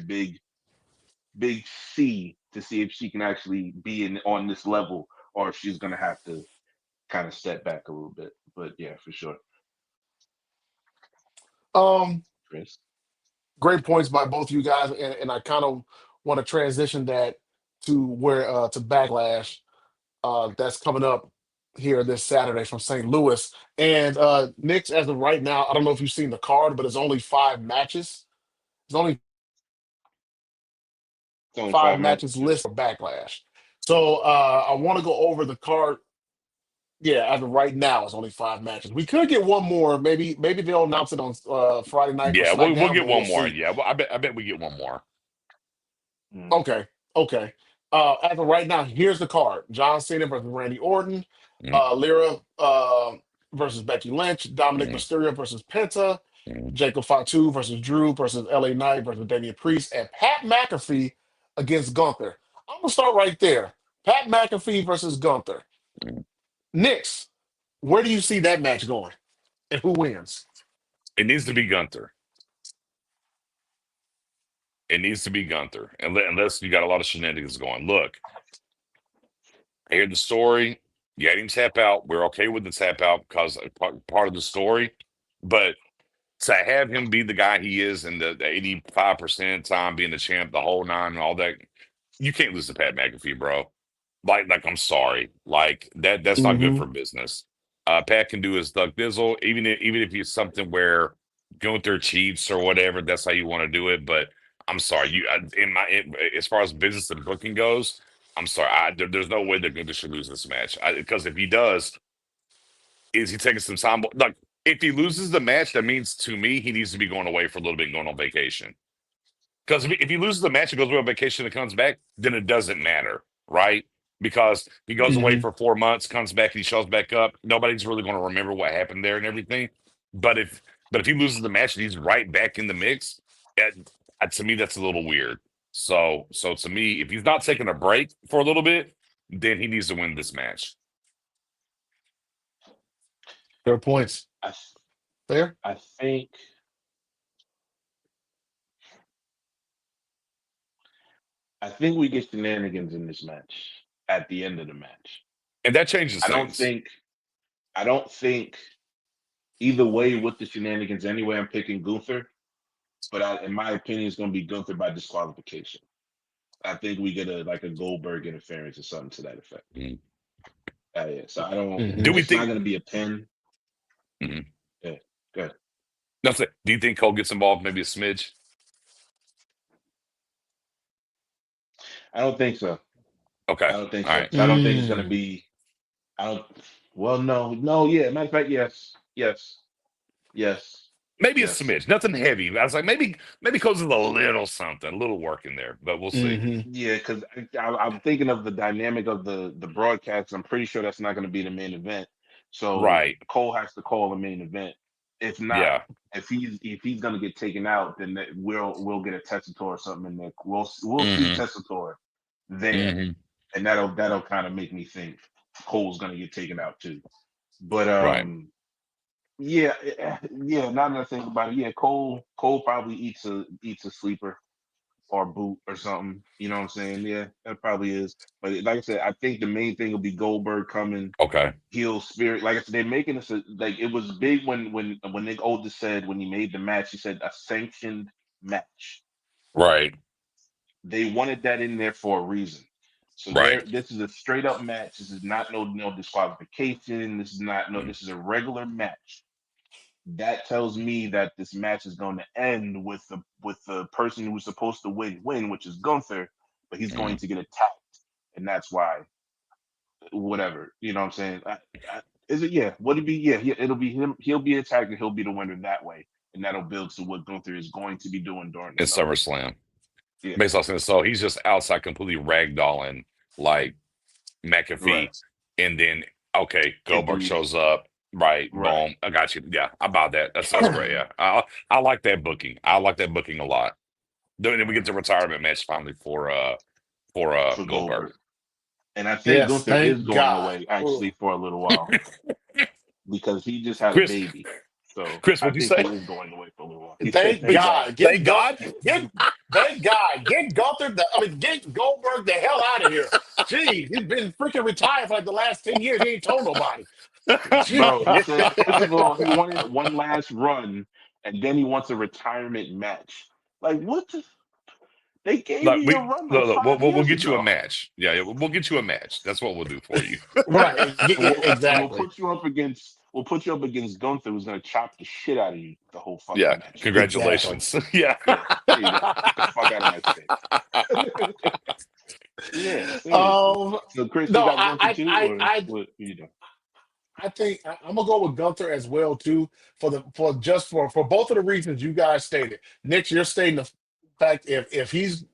big C to see if she can actually be in on this level or if she's gonna have to kind of step back a little bit. But yeah, for sure, um, Chris. Great points by both you guys, and I kind of want to transition that to where to backlash. that's coming up here this Saturday from St. Louis. And Knicks, as of right now, I don't know if you've seen the card, but it's only 5 matches. It's only 5 It's only matches five listed for matches. Backlash. So I want to go over the card. Yeah, as of right now, it's only 5 matches. We could get one more. Maybe they'll announce it on Friday night for Yeah, we'll SmackDown, get but we'll one more. see. Yeah, well, I bet we get one more. Mm. Okay, okay. As of right now, here's the card: John Cena versus Randy Orton, Mm, Lyra versus Becky Lynch, Dominic mm, Mysterio versus Penta, mm, Jacob Fatu versus Drew versus LA Knight versus Damian Priest, and Pat McAfee against Gunther. I'm gonna start right there. Pat McAfee versus Gunther. mm. Knicks, where do you see that match going, and who wins? It needs to be Gunther. It needs to be Gunther, unless you got a lot of shenanigans going. Look, I hear the story. You had him tap out. We're okay with the tap out because part of the story. But to have him be the guy he is and the 85% time being the champ, the whole nine and all that, you can't lose to Pat McAfee, bro. Like I'm sorry. Like that's not good Hmm. for business. Pat can do his Duck Dizzle, even if he's something where Gunther cheats or whatever, that's how you want to do it. But I'm sorry, as far as business and booking goes, I'm sorry. There's no way that Gunther should lose this match. Because if he does, is he taking some time? Like if he loses the match, that means to me he needs to be going away for a little bit and going on vacation. Because if he loses the match and goes away on vacation and comes back, then it doesn't matter, right? Because he goes away Hmm. for 4 months, comes back, and he shows back up. Nobody's really going to remember what happened there and everything. But if he loses the match and he's right back in the mix, to me that's a little weird. So to me, if he's not taking a break for a little bit, then he needs to win this match. Fair points. I th- Fair. I think I think we get shenanigans in this match at the end of the match. And that changes I don't things. think I don't think either way with the shenanigans anyway. I'm picking Gunther, but in my opinion, it's going to be Gunther by disqualification. I think we get a Goldberg interference or something to that effect. Mhm. Yeah. So I don't. Hmm. Do we It's not think? going to be a pin. Mhm. Yeah. Good. No, do you think Cole gets involved maybe a smidge? I don't think so. Okay. I don't think All so. right. 'Cause I don't think it's going to Mm. be. I don't. Well, no, no. Yeah. Matter of fact, yes, yes, yes, Maybe a yes. smidge, nothing heavy. I was like, maybe Cole's a little something, a little work in there, but we'll see. Hmm. Yeah, because I'm thinking of the dynamic of the broadcast. I'm pretty sure that's not going to be the main event. So Right. Cole has to call the main event. If not, Yeah. if he's going to get taken out, then we'll get a Testator or something in there. We'll see Hmm. Testator there, Hmm. and that'll kind of make me think Cole's going to get taken out too. But Right. yeah, yeah. Now that I think about it, yeah, Cole probably eats a sleeper or boot or something. You know what I'm saying? Yeah, that probably is. But like I said, I think the main thing will be Goldberg coming, Okay. heel spirit. Like I said, they're making this like it was big when Nick Aldis said when he made the match, he said a sanctioned match. Right. They wanted that in there for a reason. So Right. this is a straight up match. This is not no disqualification. This is not no. Mm. This is a regular match. That tells me that this match is going to end with the person who was supposed to win, which is Gunther, but he's going Mm. to get attacked, and that's why. Whatever, you know what I'm saying? Is it? Yeah. Would it be? Yeah. It'll be him. He'll be attacked, and he'll be the winner that way, and that'll build to what Gunther is going to be doing during the In summer. SummerSlam. Yeah. Makes a lot of sense. So he's just outside completely ragdolling like Right. McAfee. And then okay, Get the Goldberg meeting. shows up. Right, Right. boom. I got you. Yeah, I buy that. That's great. Yeah. I like that booking. I like that booking a lot. Then we get the retirement match finally for For Goldberg. Goldberg, and I think Yes, Gunther is thank going God. away Ugh. actually for a little while because he just had a Chris, baby. So Chris, I what'd you think say? he is going away for a little while. He said, Thank "Thank He's, God." God. thank God. Thank God. Get Gunther. Get Goldberg the hell out of here. Gee, he's been freaking retired for like the last 10 years. He ain't told nobody. Gee. Bro, he said first of all he wanted one last run, and then he wants a retirement match. Like what? They gave Like you your we run like look, five we'll years get you a ago. match. Yeah, yeah, we'll get you a match. That's what we'll do for you. Right. And we'll Exactly. put you up against Gunther, who's gonna chop the shit out of you the whole Yeah, fucking match. Exactly. congratulations. Yeah. Yeah, there you go. Get the fuck out of my face. Yeah, seriously. Um. So Chris, you No. got Gunther too, or what you doing? I think I'm gonna go with Gunther as well too for both of the reasons you guys stated. Nick, you're stating the fact if he's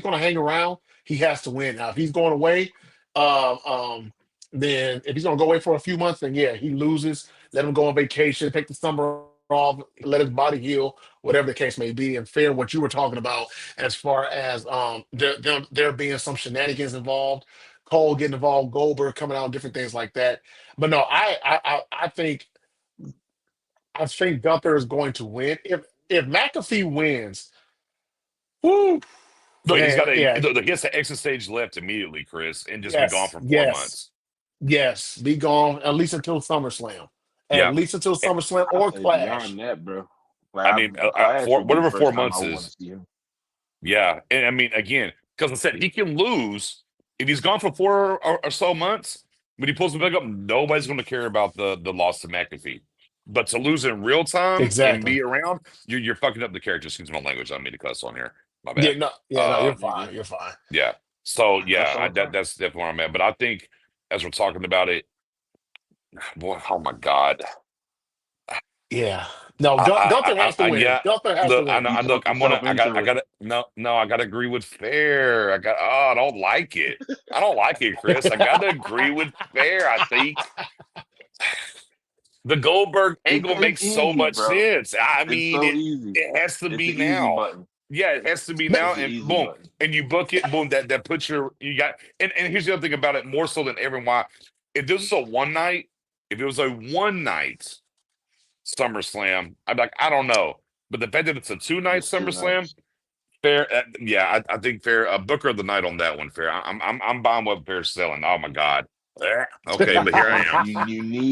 gonna hang around, he has to win. Now, if he's going away, um, um, then if he's gonna go away for a few months, then yeah, he loses. Let him go on vacation, take the summer off, let his body heal, whatever the case may be. And fair, what you were talking about as far as there being some shenanigans involved, Cole getting involved, Goldberg coming out, different things like that. But no, I think Gunther is going to win. If McAfee wins, whoo, Look, man, yeah, he has the exit stage left immediately, Chris, and just be gone yes, for four yes, months. yes, be gone at least until SummerSlam, at Yeah. least until Eh, SummerSlam I or say beyond Clash. that, bro. Like I mean, Clash four would be the whatever first four time I months want to is. see him. Yeah, and I mean, again, because I said he can lose if he's gone for four or so months. When he pulls the back up, nobody's going to care about the loss to McAfee. But to lose in real time and Exactly. be around, you're fucking up the character. Excuse my language. I don't mean to cuss on here. My bad. Yeah, no, you're Uh, You good? fine, you're fine. yeah. So That's yeah, all time. that's definitely where I'm at. But I think as we're talking about it, boy, oh my God. Yeah, no, Gunther has to win. Yeah. Gunther has to Look, win. You look. talked yourself I into it. got. No. I gotta agree with Fair. I don't like it. I don't like it, Chris. I gotta agree with Fair. I think the Goldberg angle It's makes so easy, much bro. sense. I It's mean, so easy. it has to It's be an easy now. button. Yeah, it has to be No, now, It's an and easy boom, button. and you book it, boom. That puts you got. And here's the other thing about it, more so than ever. Why? If this was a one night, if it was a one night SummerSlam, I'd be like, I don't know. But the fact that it's a two night It's two SummerSlam, nights. Fair. Yeah, I think Fair. Booker of the night on that one. Fair. I'm buying what Fair's selling. Oh my God. Okay, but here I Bro, am.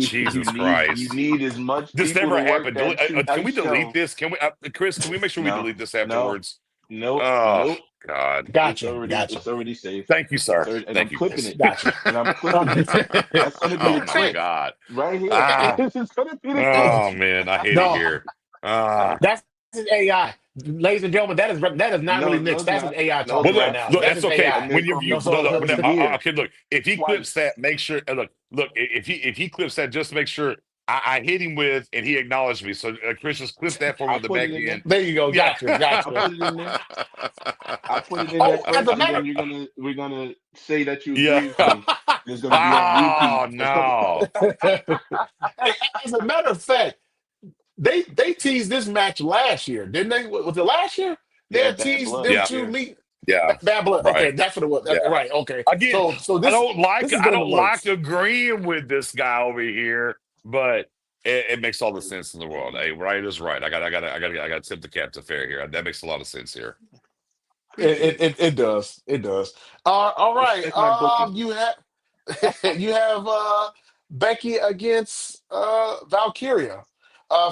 Jesus you Christ. need as much This people to never work happened. that two Can night we delete show. this? Can we, Chris? Can we make sure we No, delete this no, afterwards? nope, Oh nope. God. gotcha, It's gotcha, already safe. Thank you, sir. And I'm Thank you, clipping Chris. it. gotcha. And I'm clipping it. That's gonna be the Oh my clip God. right here. Ah. It's gonna be the clip. Oh man, I hate it No, here. Ah. that's his AI, ladies and gentlemen. That is not No, really no, Nick's. it's That's his not. AI No, it's Well, talking right look, not. now. look, That's that's his okay. And AI. then When from you No, no, no, from here okay, look, if he clips twice. that, make sure. Look, if he clips that, just make sure I hit him with, and he acknowledged me. So Chris, just clip that for me I'll on the put back it in there. end. there you go. Yeah. Gotcha, I'll gotcha. put it in there. I'll put it in there Oh, as first, a and matter. then we're gonna say that you Yeah. agree with me, and it's gonna be on Oh repeat. no. Hey, as a matter of fact, they teased this match last year, didn't they? Was it last year? They Yeah, had bad teased blood. them Yeah. two Yeah, meet Yeah. bad blood. Right. Okay, that's what it was. Yeah. Right. Okay. Again, So this has I been in the don't like works. agreeing with this guy over here, but it makes all the sense in the world. Hey, right is right. I got to tip the cap to Fair here. That makes a lot of sense here. appreciate it. It does. It does. All right. Respect my booking. You have you have Becky against Valkyria.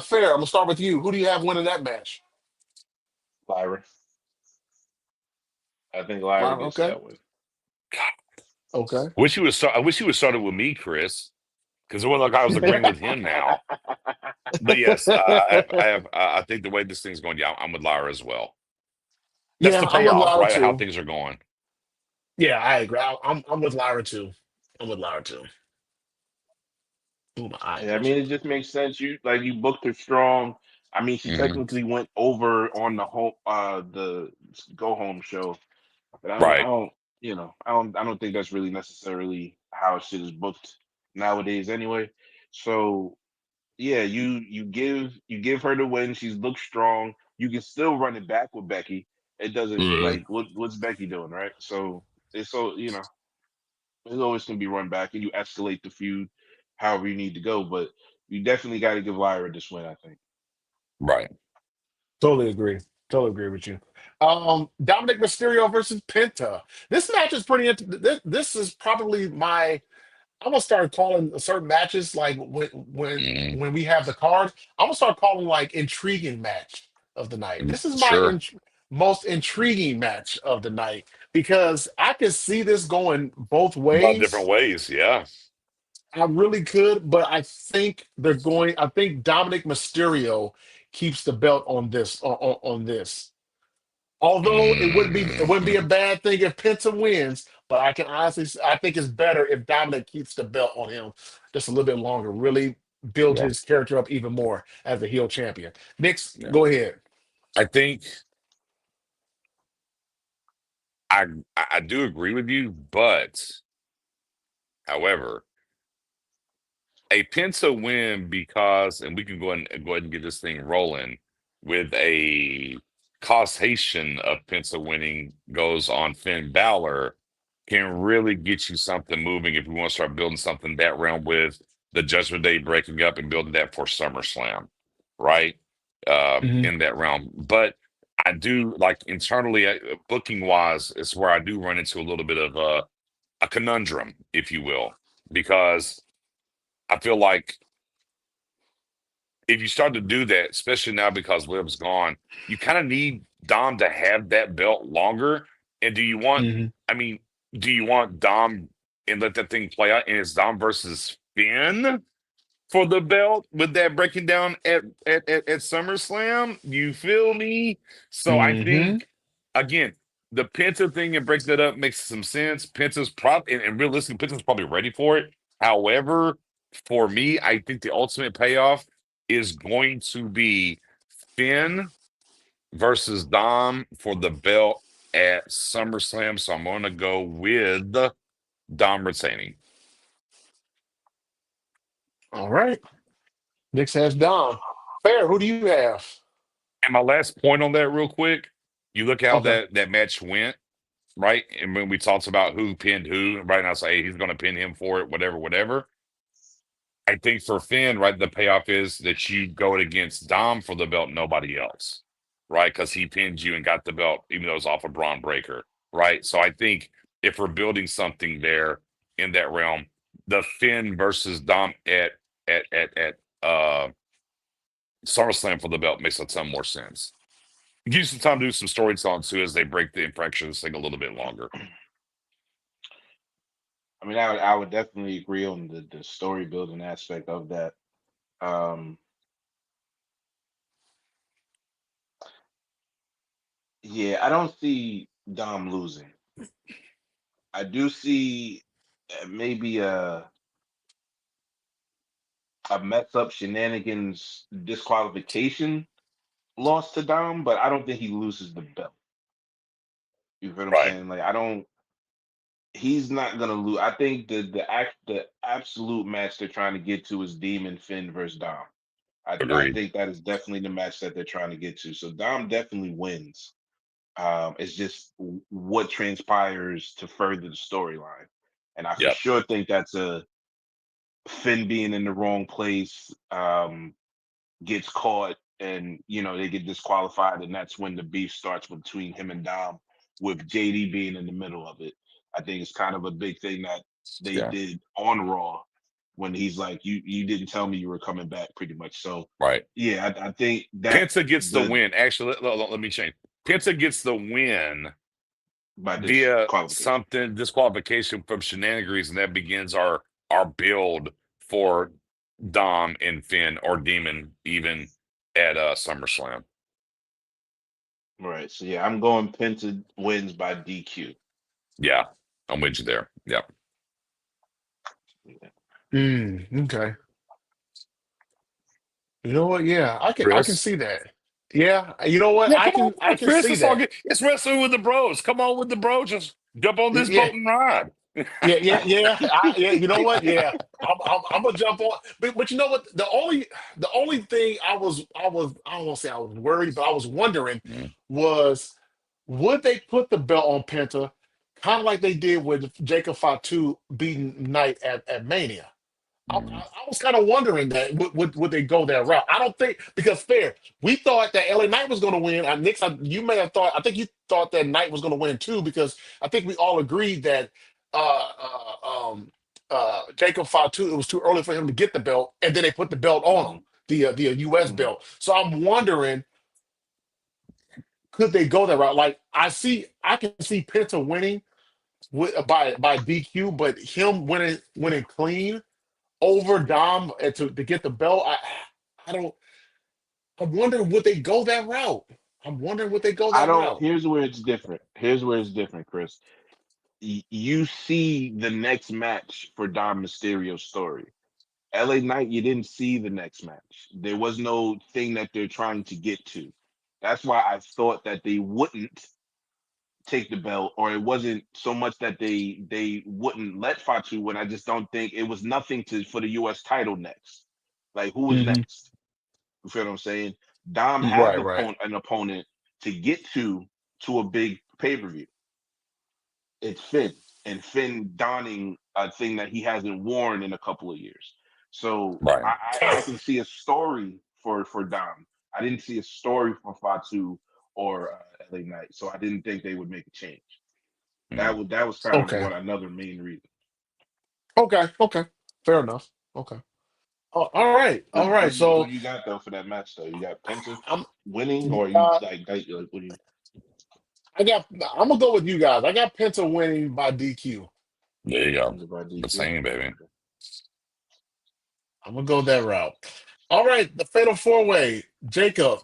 Fair. I'm gonna start with you. Who do you have winning that match? Lyra. I think Lyra Wow. gets Okay. that win. Okay. I wish you would started with me, Chris, because it wasn't like I was agreeing with him now. But yes, I think the way this thing's going, yeah, I'm with Lyra as well. That's Yeah, the I'm with payoff, Lyra right? How too. things are going. Yeah, I agree. I'm with Lyra too. I'm with Lyra too. Ooh, my eye I mean, itching. it just makes sense. You booked her strong. I mean, she Hmm. technically went over on the go home show, but I Right, don't, I don't think that's really necessarily how shit is booked nowadays anyway. So yeah, you give her the win. She's looked strong. You can still run it back with Becky. It doesn't hmm, like what's Becky doing, right? So it's so it always can be run back, and you escalate the feud however you need to go. But you definitely got to give Lyra this win, I think. right. Totally agree. Totally agree with you. Dominic Mysterio versus Penta. This match is pretty. This is probably my. I'm gonna start calling certain matches like Hmm. when we have the card. I'm gonna start calling like intriguing match of the night. This is my Sure. most intriguing match of the night because I could see this going both A lot of different ways. ways. Yeah. I really could, but I think they're going. I think Dominic Mysterio keeps the belt on on this. Although it wouldn't be a Mm, bad thing if Penta wins, but I can honestly I think it's better if Dominic keeps the belt on him just a little bit longer. Really build yeah. his character up even more as a heel champion. Next, Yeah. go ahead. I think I I do agree with you, but however, a Penta win because, and we can go ahead and get this thing rolling with a causation of Penta winning goes on Finn Balor can really get you something moving if we want to start building something that round with the Judgment Day breaking up and building that for SummerSlam, right? Hmm. In that realm. But I do like internally, booking wise, is where I do run into a little bit of a conundrum, if you will, because I feel like if you start to do that, especially now because Liv's gone, you kind of need Dom to have that belt longer. And do you want, Hmm. I mean, do you want Dom and let that thing play out? And it's Dom versus Finn for the belt with that breaking down at SummerSlam? You feel me? So I Hmm. think, again, the Penta thing and breaks that up makes some sense. Penta's probably, and realistically, Penta's probably ready for it. However, for me, I think the ultimate payoff is going to be Finn versus Dom for the belt at SummerSlam. So I'm going to go with Dom retaining. All right. Next has Dom. Fair. Who do you have? And my last point on that, real quick, you look how Okay. that match went, right? And when we talked about who pinned who, right? And I say, hey, he's going to pin him for it, whatever, whatever. I think for Finn, right, the payoff is that you go against Dom for the belt, nobody else, right? Because he pinned you and got the belt, even though it was off of Braun Breaker, right? So I think if we're building something there in that realm, the Finn versus Dom at SummerSlam for the belt makes a ton more sense. It gives you some time to do some storytelling too as they break the infractions thing a little bit longer. I mean, I would definitely agree on the story building aspect of that. Um, yeah, I don't see Dom losing. I do see maybe a mess up shenanigans disqualification loss to Dom, but I don't think he loses the belt. You feel what I'm Right. saying? Like I don't. He's not gonna lose. I think the absolute match they're trying to get to is Demon Finn versus Dom. I Agreed. think that is definitely the match that they're trying to get to. So Dom definitely wins. It's just what transpires to further the storyline, and I for Yep. sure think that's a Finn being in the wrong place, gets caught, and they get disqualified, and that's when the beef starts between him and Dom, with JD being in the middle of it. I think it's kind of a big thing that they Yeah. did on Raw when he's like, "You didn't tell me you were coming back," pretty much. So, Right. yeah, I think that Penta gets the the win. Actually, let me change. Penta gets the win by this via qualification. something disqualification from shenanigans, and that begins our build for Dom and Finn or Demon even at SummerSlam. Right. So yeah, I'm going Penta wins by DQ. Yeah, I'm with you there. Yeah, Okay. You know what? Yeah, I can Chris. see that. Yeah, you know what? Yeah, I come can I on, can Chris. see It's all that. good. It's wrestling with the bros. Come on with the bros. Just jump on this Yeah, boat and ride. yeah. You know what? Yeah, I'm gonna jump on. But you know what? The only thing I don't want to say I was worried, but I was wondering Mm, was would they put the belt on Penta, kind of like they did with Jacob Fatu beating Knight at Mania. mm, I was kind of wondering that would they go that route? I don't think because fair. We thought that LA Knight was going to win. Nick, you may have thought. I think you thought that Knight was going to win too because I think we all agreed that uh, Jacob Fatu it was too early for him to get the belt, and then they put the belt on him, Hmm. the U.S. Hmm. belt. So I'm wondering could they go that route? Like I can see Penta winning by DQ, but him winning clean over Dom to get the belt. I don't. I'm wondering would they go that route. I'm wondering would they go I that don't. route. Here's where it's different. Here's where it's different, Chris. You see the next match for Dom Mysterio's story. LA Knight, you didn't see the next match. There was no thing that they're trying to get to. That's why I thought that they wouldn't take the belt, or it wasn't so much that they wouldn't let Fatu win. I just don't think it was nothing to for the U.S. title next. Like who was Hmm. next? You feel what I'm saying? Dom has Right, right. an opponent to get to a big pay per view. It's Finn, and Finn donning a thing that he hasn't worn in a couple of years. So Right. I can see a story for Dom. I didn't see a story for Fatu or LA Knight, so I didn't think they would make a change. Mm. That was kind of Okay. one another main reason. Okay. Okay. Fair enough. Okay. Oh, all right. All right. What So do you got though for that match though? You got Penta I'm winning, or you uh, like what do you? I got. I'm gonna go with you guys. I got Penta winning by DQ. There you go. Penta by The DQ? same, baby. Okay. I'm gonna go that route. All right. The Fatal Four Way: Jacob,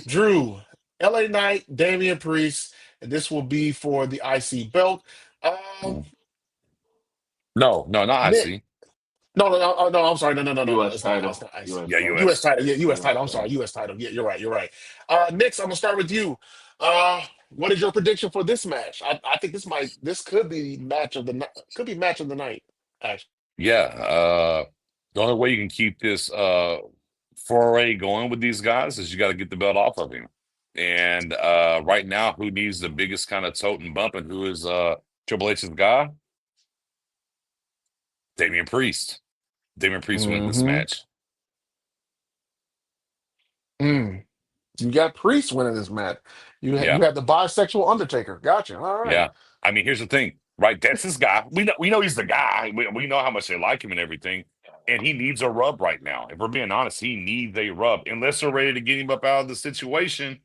Drew, LA Knight, Damian Priest, and this will be for the IC belt. Um, Mm. No, no, not Nick. IC. No, no, no, no. I'm sorry. No, no, no, no, no. U.S. It's not. title, It's not IC. U.S. Yeah, title, U.S. US. title. Yeah, U.S. U.S. title. I'm sorry. title. U.S. title. Yeah, you're right. You're right. Nix, I'm gonna start with you. What is your prediction for this match? I think this could be match of the could be match of the night. Actually. Yeah. The only way you can keep this foray going with these guys is you got to get the belt off of him. And right now, who needs the biggest kind of tote and bump, and who is Triple H's guy? Damian Priest. Damian Priest wins this Mm-hmm. match. Mm. You got Priest winning this match. You Yeah. had the bisexual Undertaker. Gotcha. All right. Yeah. I mean, here's the thing, right? That's his guy. We know he's the guy. We know how much they like him and everything. And he needs a rub right now. If we're being honest, he needs a rub. Unless they're ready to get him up out of the situation,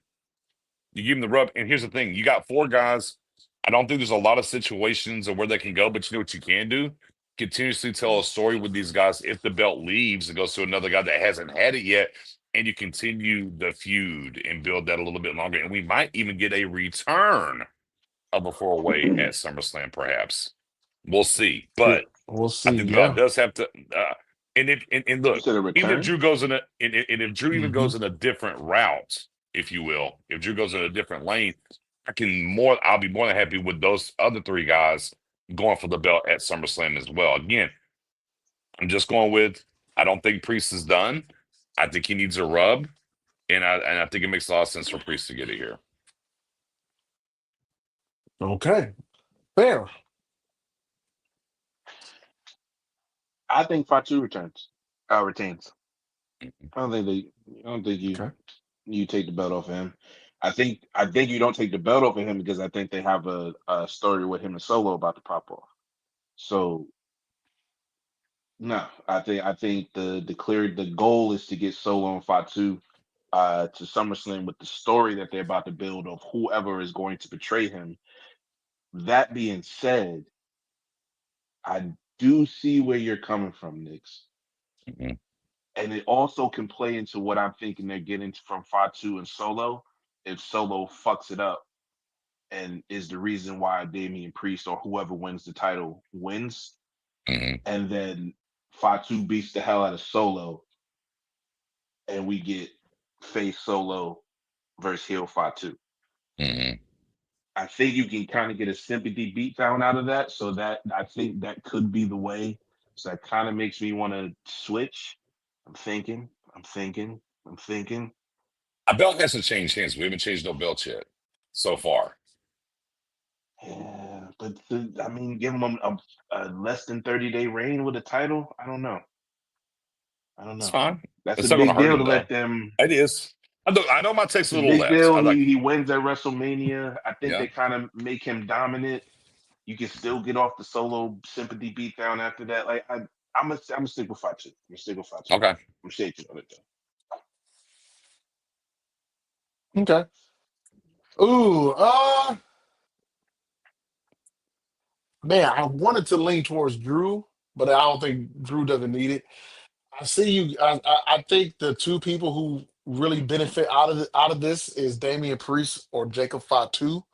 you give him the rub. And here's the thing: you got four guys. I don't think there's a lot of situations of where they can go, but you know what you can do? Continuously tell a story with these guys. If the belt leaves and goes to another guy that hasn't had it yet, and you continue the feud and build that a little bit longer, and we might even get a return of a four-way at SummerSlam, perhaps. We'll see. Yeah, But we'll I see. think the belt Yeah. does have to. And You look, said a even if return? Drew goes in and if Drew even Hmm. goes in a different route, if you will, if Drew goes in a different lane, I'll be more than happy with those other three guys going for the belt at SummerSlam as well. Again, I'm just going with. I don't think Priest is done. I think he needs a rub, and I think it makes a lot of sense for Priest to get it here. Okay. Fair. I think Fatu retains. Mhm. I don't think Okay. you take the belt off of him. I think you don't take the belt off of him because I think they have a story with him and Solo about to pop off. So no, I think the goal is to get Solo and Fatu to SummerSlam with the story that they're about to build of whoever is going to betray him. That being said, I do see where you're coming from, Nix. Mhm. And it also can play into what I'm thinking they're getting from Fatu and Solo. If Solo fucks it up and is the reason why Damian Priest or whoever wins the title wins, Mhm. and then Fatu beats the hell out of Solo, and we get face Solo versus heel Fatu. Mhm. I think you can kind of get a sympathy beatdown out of that. So that I think that could be the way. So that kind of makes me want to switch. I'm thinking, I'm thinking. A belt hasn't changed hands. We haven't changed no belts yet so far. Yeah, but I mean, give him a less than 30-day reign with a title. I don't know. I don't It's know. fine. That's a It's not going to big hurt deal to him let though. them. It is. I know my takes It's a a little big left. I deal. like. He wins at WrestleMania. I think Yeah. they kind of make him dominant. You can still get off the Solo sympathy beatdown after that. Like I'm gonna stick with Fatu. I'm gonna stick with Fatu. Okay. I'm shaking on it though. Okay. Ooh, man, I wanted to lean towards Drew, but I don't think Drew doesn't need it. I see you. I think the two people who really benefit out of this is Damian Priest or Jacob Fatu.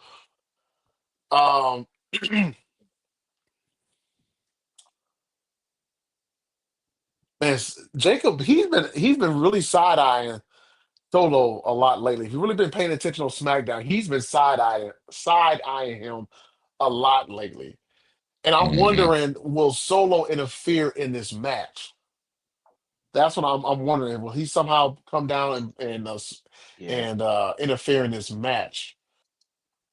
Um, Jacob, he's been really side eyeing Solo a lot lately. If you've really been paying attention on SmackDown, he's been side eyeing him a lot lately. And I'm Hmm. wondering, will Solo interfere in this match? That's what I'm wondering. Will he somehow come down Yeah, and interfere in this match?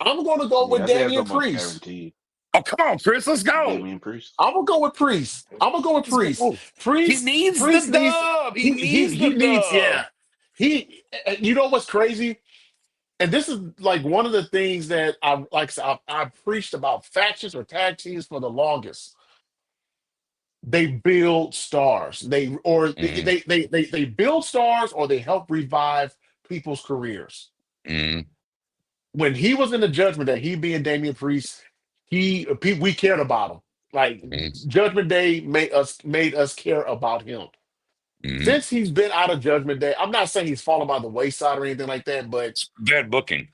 I'm going to go yeah. with I think that's Damian almost Priest. guaranteed. Oh, come on, Chris, let's go. Damian Priest. I'm gonna go with Priest. I'm gonna go with Let's Priest. go. He Priest. needs the Priest needs. dub. He He needs the he needs. dub. Yeah. He. You know what's crazy? And this is like one of the things that I preached about factions or tag teams for the longest. They build stars. Hmm. They build stars or they help revive people's careers. Hmm. When he was in the Judgment Day, he being Damian Priest, we cared about him. Like Judgment Day made us care about him. Hmm. Since he's been out of Judgment Day, I'm not saying he's fallen by the wayside or anything like that, but Bad booking.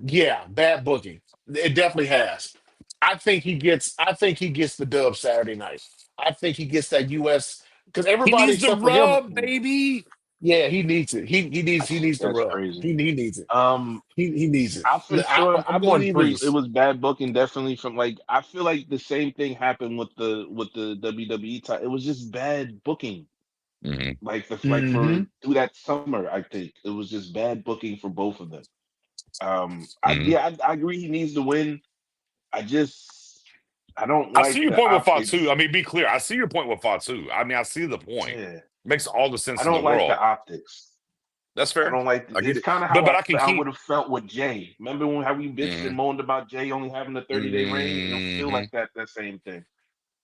yeah, bad booking. It definitely has. I think he gets the dub Saturday night. I think he gets that US because He everybody needs the except for him, rub, baby. yeah, he needs it. He needs the That's rub. crazy. He needs it. Um, He needs it. I for I, sure. I'm I I'm going believe it Priest. was bad booking. Definitely from like I feel like the same thing happened with the WWE title. It was just bad booking. Hmm. Like the like for Hmm. through that summer, I think it was just bad booking for both of them. I Hmm. yeah, I agree he needs to win. I just I don't I see like your the point with Fatu. optics. I mean, be clear. I see your point with Fatu. I mean, I see the point. Yeah, Makes all the I sense in the don't like the world. optics. That's I fair. don't like I get it's it. kind of how But I can I keep. would have felt with Jay. Remember when how we bitched and Hmm. moaned about Jay only having a 30-day reign? It'll feel Hmm. like that same thing.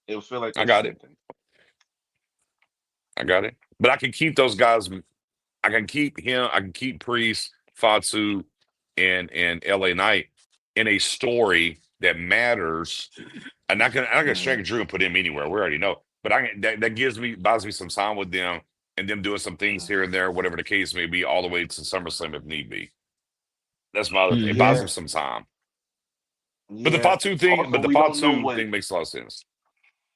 It'll feel like I that got same it. thing. I got it. But I can keep those guys. I can keep him. I can keep Priest, Fatu, and LA Knight in a story that matters. And I can Mm, strike Drew and put him anywhere. We already know. But that buys me some time with them and them doing some things mm. here and there, whatever the case may be, all the way to SummerSlam if need be. That's my other thing. It buys Yeah. me some time. Yeah. Also, But the Fatu thing makes a lot of sense.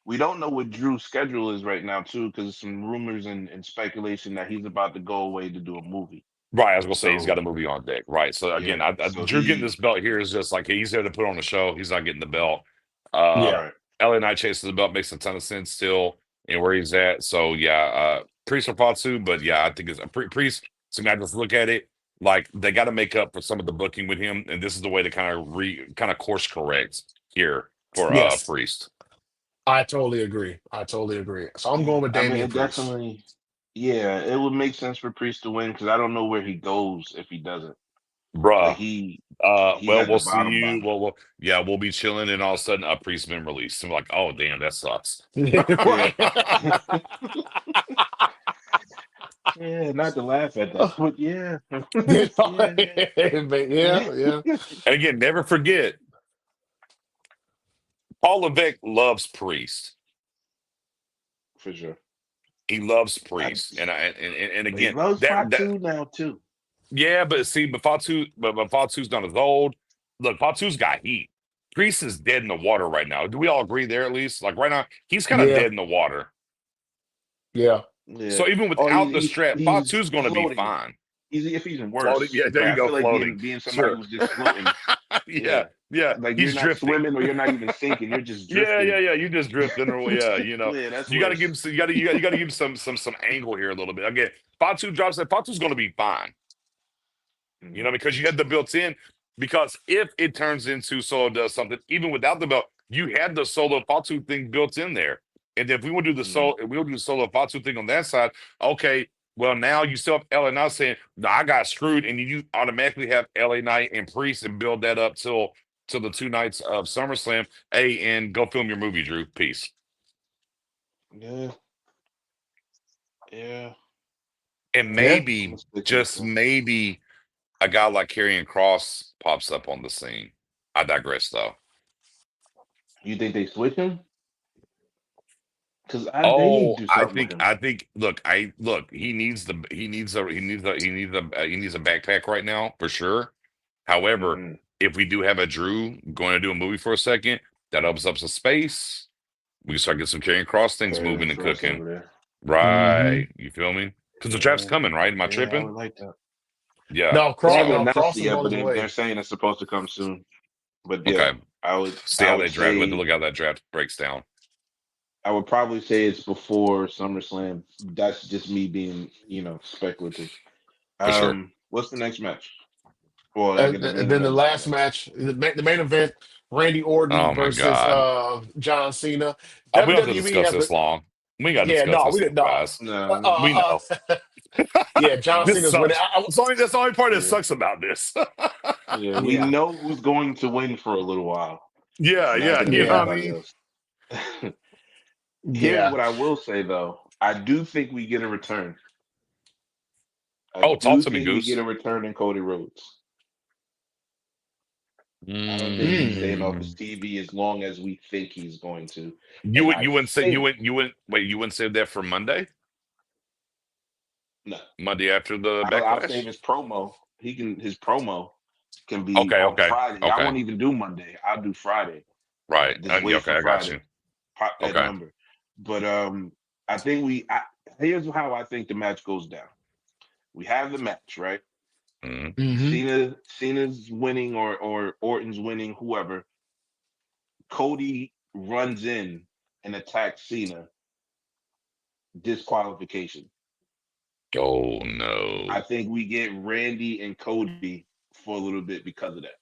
we don't know what Drew's schedule is right now too, because some rumors and speculation that he's about to go away to do a movie. Right, I was gonna say he's got a So movie on deck. Right. So again, yeah, so Drew getting he this belt here is just like he's there to put on the show. He's not getting the belt. Uh Yeah. right. LA Knight chasing the belt makes a ton of sense still and where he's at. So yeah, Priest or Fatu, but yeah, I think it's a Priest. So I just look at it like they got to make up for some of the booking with him, and this is the way to kind of course correct here for Yes. Priest. I totally agree. I totally agree. So I'm Yeah. going with I mean, Damian it Priest. definitely. Yeah, it would make sense for Priest to win because I don't know where he goes if he doesn't. Like Bruh. he's Well, at the we'll see bottom you. bottom. Yeah, we'll be chilling, and all of a sudden, a priest been released. I'm like, oh damn, that sucks. Yeah. Right. Yeah, not to laugh at that, but yeah. You know, Yeah, but yeah. yeah, yeah. And again, never forget, Paul Levesque loves priest. For sure. He loves I, priest, and but he again, loves that Fatu now too. yeah, but see, but Fatu's not as old. Look, Fatu's got heat. Priest is dead in the water right now. Do we all agree there at least? Like right now, he's kind of Yeah, dead in the water. yeah. Yeah. So even Oh, without the strap, he's Fatu's going to be floating. fine. He's if even Floating. worse. Yeah, there Like you I go. feel like Floating. being somebody Sure. who's just floating. Yeah. Yeah. Yeah. Like you're He's not drifting. swimming or you're not even sinking. You're just Yeah. Yeah. drifting. Yeah. You just drifting. Or yeah. Yeah, that's You got to give worse. him. You got to give him some angle here a little bit. Again, Fatu drops that. Fatu's going to be fine. Mhm. Because you had the built in. Because if it turns into Solo does something, even without the belt, you had the Solo Fatu thing built in there. And if we want to do the Mhm. solo, if we'll do the Solo Fatu thing on that side, okay. Well, now you still have LA Knight saying, no, I got screwed, and you automatically have LA Knight and Priest and build that up till the 2 nights of SummerSlam. Hey, and go film your movie, Drew. Peace. Yeah. Yeah. And Yeah. Yeah. I'm gonna maybe, stick with just that. maybe, a guy like Karrion Cross pops up on the scene. I digress, though. You think they switch him? Because they need Oh, to do something with him. I think. Look, He needs a backpack right now for sure. However, Mm-hmm. if we do have a Drew going to do a movie for a second, that opens up some space. We can start getting some Karrion Cross things Carrying moving and Cross cooking. over there. Right. You feel me? Because the draft's Yeah, coming, right? Am I yeah, I tripping? would like that. Yeah. No, They haven't So, announced Cross it is yet, on but his they're way. saying it's supposed to come soon. But yeah, okay. I would See I how would they draft. We have to say look how that draft breaks down I would probably say it's before SummerSlam. That's just me being, speculative. for sure. What's the next match? Well, I get the And main then the event's last coming. match, the main event, Randy Orton Oh my versus God. John Cena. We don't have to WWE discuss has a this long. We got to yeah, discuss no, we this didn't long, know. guys. No, We know. Yeah, John This Cena's winning. sucks. That's the only part that yeah, sucks about this. yeah. We Yeah, know who's going to win for a little while. Yeah, It's not yeah. going to You be know yeah, what I anybody mean? else. Here's yeah. what I will say though. I do think we get a return. I Oh, talk do to me, think we get Goose. a return in Cody Rhodes. I don't think he's staying off his Mm. TV as long as we think he's going to. You And would I you wouldn't say think you wouldn't wait, you wouldn't save that for Monday? no, Monday after the I'll save backlash? his promo. His promo can be Okay, on okay, Friday. I okay. won't even do Monday. I'll do Friday. Right. Just Yeah, wait okay, for I got you. Friday. Pop that Okay. number. But I think here's how I think the match goes down. We have the match, right? Mm. Hmm. Cena's winning or Orton's winning, whoever. Cody runs in and attacks Cena. Disqualification. Oh no. I think we get Randy and Cody for a little bit because of that.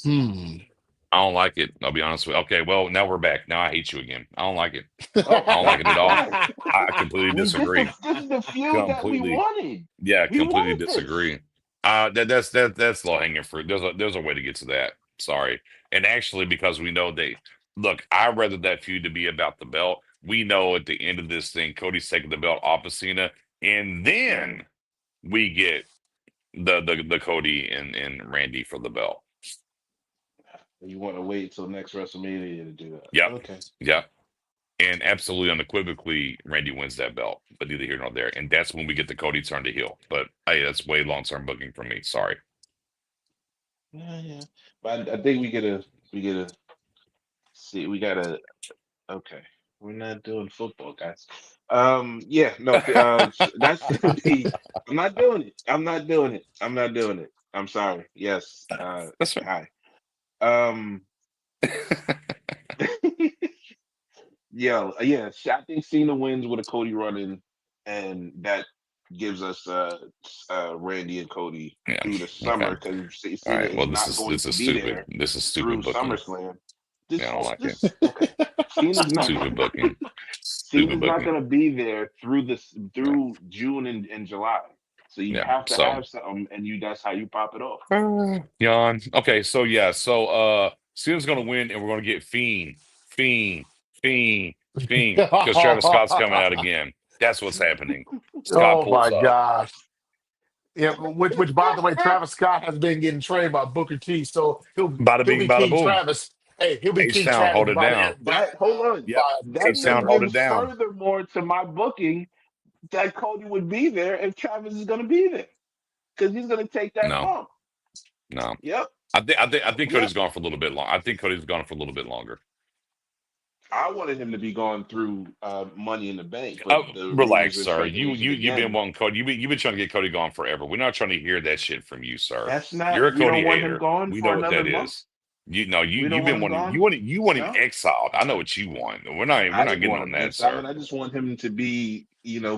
Hmm. I don't like it. I'll be honest with you. Okay, well, now we're back. Now I hate you again. I don't like it. Oh, I don't like it at all. why? I completely disagree. This is the feud that we Completely. wanted. Yeah, We completely wanted this. disagree. That's low hanging fruit. There's a way to get to that. Sorry. And actually, because we know look, I'd rather that feud to be about the belt. We know at the end of this thing, Cody's taking the belt off of Cena, and Mm. then we get the Cody and Randy for the belt. You want to wait till next WrestleMania to do that? Yep. Okay. Yep. And absolutely unequivocally, Randy wins that belt, but neither here nor there. And that's when we get the Cody turn to heel. But hey, that's way long term booking for me. Sorry. Yeah, yeah. But I think we get a see. We gotta. Okay, we're not doing football, guys. Yeah, no. That's gonna be. I'm not doing it. I'm not doing it. I'm not doing it. I'm sorry. Yes. That's right. Hi. Um. Yeah. I think Cena wins with a Cody run-in, and that gives us Randy and Cody Yeah. through the Okay. summer because All Cena right. is Well, not going this to is be stupid. there This is stupid through booking. SummerSlam. Yeah, I don't like it. This okay. Cena's not Stupid booking. Stupid Cena's not booking. going to be there Yeah. through June and July. So you Yeah. have to So have something, and that's how you pop it off. yawn. Okay, so yeah, so Cena's gonna win and we're gonna get Fiend, Fiend, Fiend, because Travis Scott's coming out again. That's what's happening. Scott Oh pulls my up. gosh. Yeah, which by the way, Travis Scott has been getting trained by Booker T, so Bada he'll bing, be bada King boom. Travis. Hey, he'll be H King Town, Travis hold it by the down. end. That hold on, Yep. By that H Town, even hold it gives down. furthermore to my booking that Cody would be there if Travis is going to be there because he's going to take that No, bump. no. Yep, I think yep. Cody's gone for a little bit long. I think Cody's gone for a little bit longer. I wanted him to be going through Money in the Bank, but the Relax, rules and sir. speculation You've been again. wanting Cody. You've been trying to get Cody gone forever. We're not trying to hear that shit from you, sir. That's You're not. a We Cody don't want him hater. gone We know for what another that month. is. You know We don't you've want been him wanting gone. you want him No, exiled. I know what you want. We're I not didn't getting want on him that, exiled. sir. I just want him to be,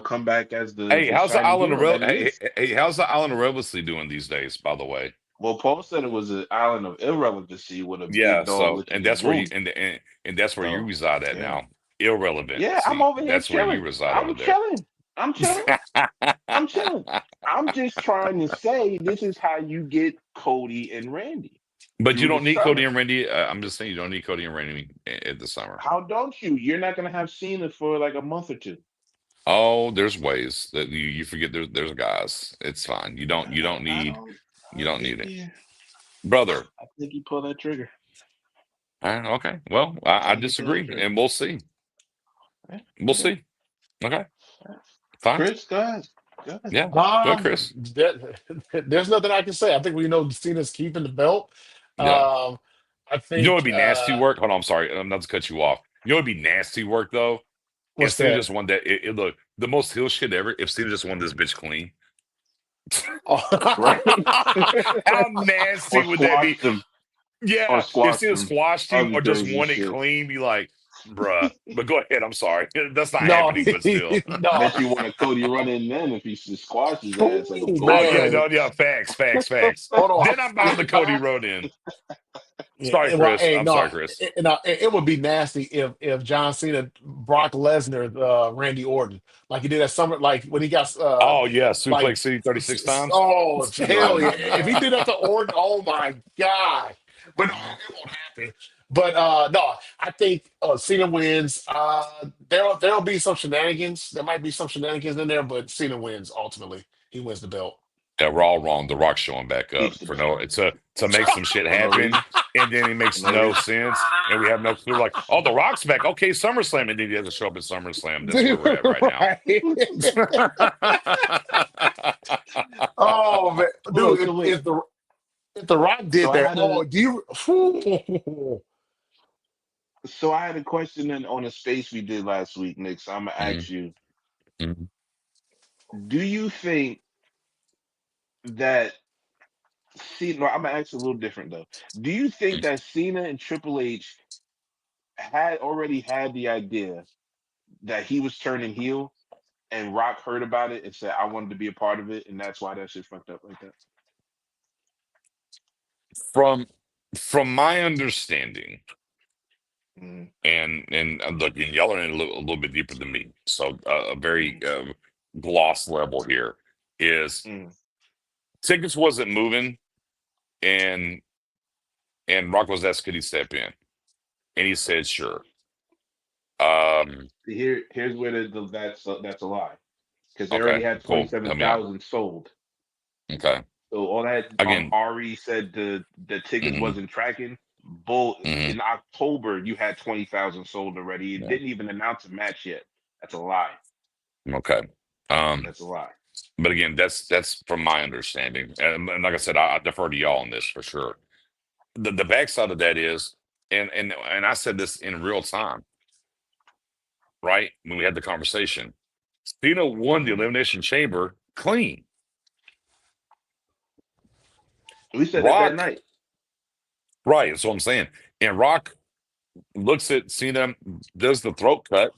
come back as Hey, the how's the shining Island of hero that he Hey, is. hey, how's the Island of Relevancy doing these days? By the way, Well, Paul said it was an island of irrelevancy with a yeah. big dog So licking his wound. and that's where you So reside at yeah, now. Irrelevant. yeah, I'm See, over here that's where you chilling. reside over I'm there. chilling. I'm chilling. I'm chilling. I'm just trying to say this is how you get Cody and Randy But you through the don't need Cody summer. and Randy. I'm just saying you don't need Cody and Randy at the summer. How don't you? You're not gonna have Cena for like a month or two. Oh, there's ways that you forget there's guys. It's fine. I don't. I You don't don't think need it, he. brother. I think he pulled that trigger. Okay. Well, I I think he pulled that disagree, trigger. and we'll see. Yeah, We'll okay. see. Okay. Yeah. Fine. Chris, go ahead. Go ahead. Yeah. Go ahead, Chris. There's nothing I can say. I think we know Cena's keeping the belt. Yeah. Um, I You know think it'd be nasty work. Hold on. I'm sorry. I'm not to cut you off. You know it'd be nasty work though. If what's Cena that? just won that, it look the most heel shit ever. If Cena just won this bitch clean, Oh. Right? how nasty Or would that be? squashed him. Or Yeah, if squashed Cena him. squashed him That'd or be just crazy won it shit. clean, be like, bruh. But go ahead. I'm sorry. That's not No, happening, but still. no. Bet you want a Cody run in then if he just squashed his ass like a Ooh, Oh bull yeah, man. no, yeah, facts, facts, facts. Hold on. Then I'm buying the Cody Road in. Yeah, Sorry, well, Chris. hey, I'm no, sorry, Chris. it would be nasty if John Cena, Brock Lesnar, Randy Orton, like he did at Summer, like when he got Oh yeah, like, Suplex City 36 times. oh hell yeah, if he Nah. did that to Orton, oh my god, but no, it won't happen. But no, I think Cena wins. There'll be some shenanigans. There might be some shenanigans in there, but Cena wins ultimately. He wins the belt. Yeah, we're all wrong. The Rock's showing back up Keeps the for belt. no to make some shit For no happen, reason. and then it For makes no no reason. sense, and we have no clue. Like, oh, the Rock's back. Okay, SummerSlam, and then he has to show up at SummerSlam. That's where we're at right now. Right. Oh man, Hold on, dude! so wait. If the Rock So did I that, had a oh, do you? so I had a question on a space we did last week, Nick. So I'm gonna Mhm, ask you, mhm, do you think that Cena, no, I'm gonna ask you a little different though. Do you think mhm. that Cena and Triple H had already had the idea that he was turning heel and Rock heard about it and said, I wanted to be a part of it, and that's why that shit fucked up like that? From from my understanding, Mm, and look, and y'all are in a little bit deeper than me, so a very mm, gloss level here is mm. tickets wasn't moving, and Rock was asked could he step in, and he said sure. Um, Here's where that's a lie because they already okay, had cool. Help me out. 27,000 sold. Okay, So all that again. Ari said the tickets Hmm. wasn't tracking. Bull Hmm. in October you had 20,000 sold already. It Yeah, didn't even announce a match yet. That's a lie. okay. Um, That's a lie. but again, that's from my understanding, and like I said, I defer to y'all on this for sure. The backside of that is, and I said this in real time, right? When we had the conversation, Cena won the Mhm. Elimination Chamber clean. We said that Rock, night. right? That's what I'm saying. And Rock looks at Cena, does the throat cut.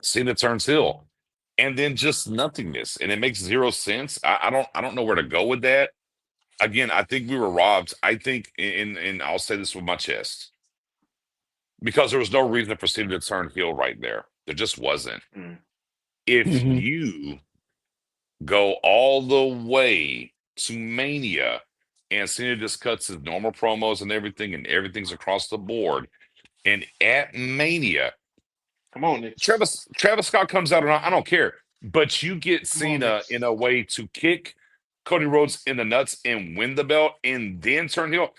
Cena turns heel, and then just nothingness, and it makes zero sense. I don't know where to go with that. Again, I think we were robbed. I think, and I'll say this with my chest, because there was no reason for Cena to turn heel right there. There just wasn't. Mm. If Mhm. you go all the way to Mania and Cena just cuts his normal promos and everything's across the board, and at Mania, Come on, Nick. Travis Scott comes out, and I don't care, but you get Come on, Nick. Cena in a way to kick Cody Rhodes in the nuts and win the belt, and then turn heel.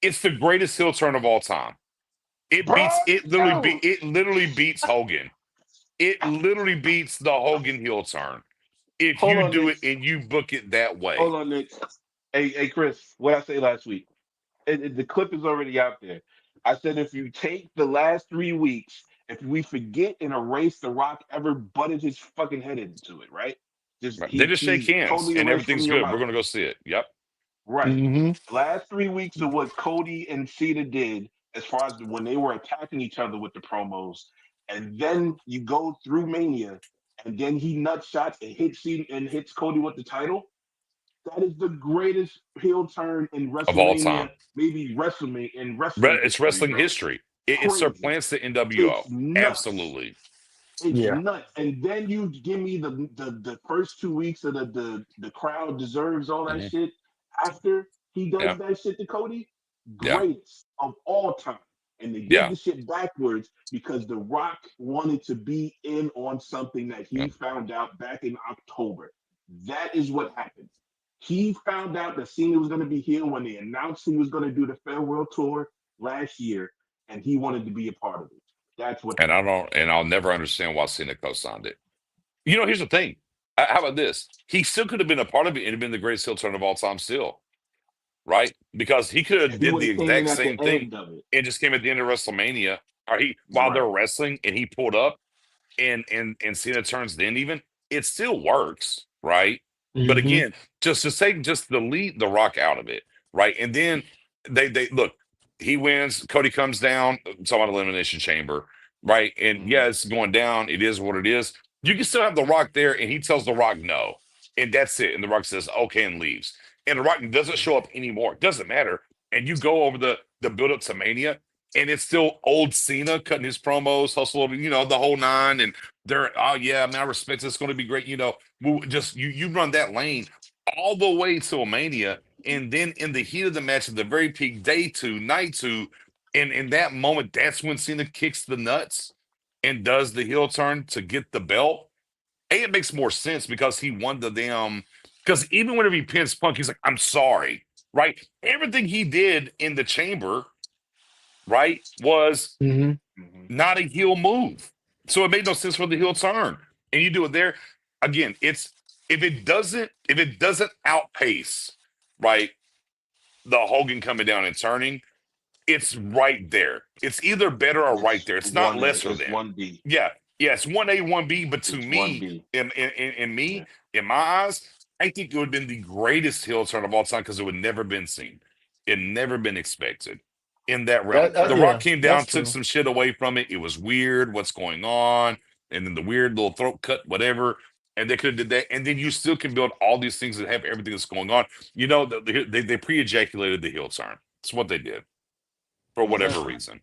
It's the greatest heel turn of all time. Bro, yo. It literally beats Hogan. It literally beats the Hogan heel turn if Hold you on, do Nick. it and you book it that Hold way. on, Nick. Hey, Chris, what I say last week? The clip is already out there. I said if you take the last 3 weeks, if we forget and erase The Rock ever butted his fucking head into it, right? Just Right. They just shake he's hands totally and erased from everything's your good. We're mind. gonna go see it. Yep. Right. Mhm. Last 3 weeks of what Cody and Cena did as far as when they were attacking each other with the promos, and then you go through Mania, and then he nut shots and hits Cena and hits Cody with the title. That is the greatest heel turn in Of all WrestleMania, time. maybe WrestleMania in wrestling It's history, wrestling bro. history. It Crazy. supplants the It's NWO. nuts. Absolutely. It's Yeah. nuts. And then you give me the first 2 weeks of the crowd deserves all that Hmm. shit after he does Yeah. that shit to Cody. Yeah. Greatest of all time. and they did Yeah. the shit backwards because The Rock wanted to be in on something that Yeah. he found out back in October. That is what happened. He found out that Cena was going to be here when they announced he was going to do the farewell tour last year, and he wanted to be a part of it. That's what And I happened. don't, and I'll never understand why Cena co-signed it. Here's the thing. How about this? He still could have been a part of it and have been the greatest heel turn of all time still, right? Because he could have If he did would the have came in exact at the same thing end of it, and just came at the end of WrestleMania, or he while they're right? wrestling and he pulled up and Cena turns then even, it still works, right? But Hmm. again, just to say just the lead the Rock out of it, right? And then they look, he wins, Cody comes down, talking about elimination chamber, right? And Mm-hmm. yeah, it's going down, it is what it is. You can still have the Rock there, and he tells the Rock no, and that's it. And the Rock says okay and leaves. And the Rock doesn't show up anymore. Doesn't matter. And you go over the build up to Mania, and it's still old Cena cutting his promos, hustle, the whole nine. And they're, oh yeah, I mean, I respect it. It's going to be great. Just you run that lane all the way to a Mania, and then in the heat of the match, at the very peak, day two, night two, and in that moment, that's when Cena kicks the nuts and does the heel turn to get the belt. It makes more sense because he won the damn. Because even whenever he pins Punk, he's like, "I'm sorry." Right? Everything he did in the chamber, right, was Hmm. Mm-hmm. not a heel move. So it made no sense for the heel turn. And you do it there. Again, it's if it doesn't outpace, right, the Hogan coming down and turning, it's right there. It's either better or right It's there. It's not one A. lesser It's than. one B. Yeah. Yeah, it's 1A, 1B, but to It's one me, B. in Yeah. me, in my eyes, I think it would have been the greatest heel turn of all time because it would never been seen. It never been expected in that realm. The Right. Rock Yeah, came that's down, took true. some shit away from it. It was weird, what's going on, and then the weird little throat cut, whatever. And they could have did that, and then you still can build all these things that have everything that's going on. They pre-ejaculated the heel turn. It's what they did for whatever Exactly. reason.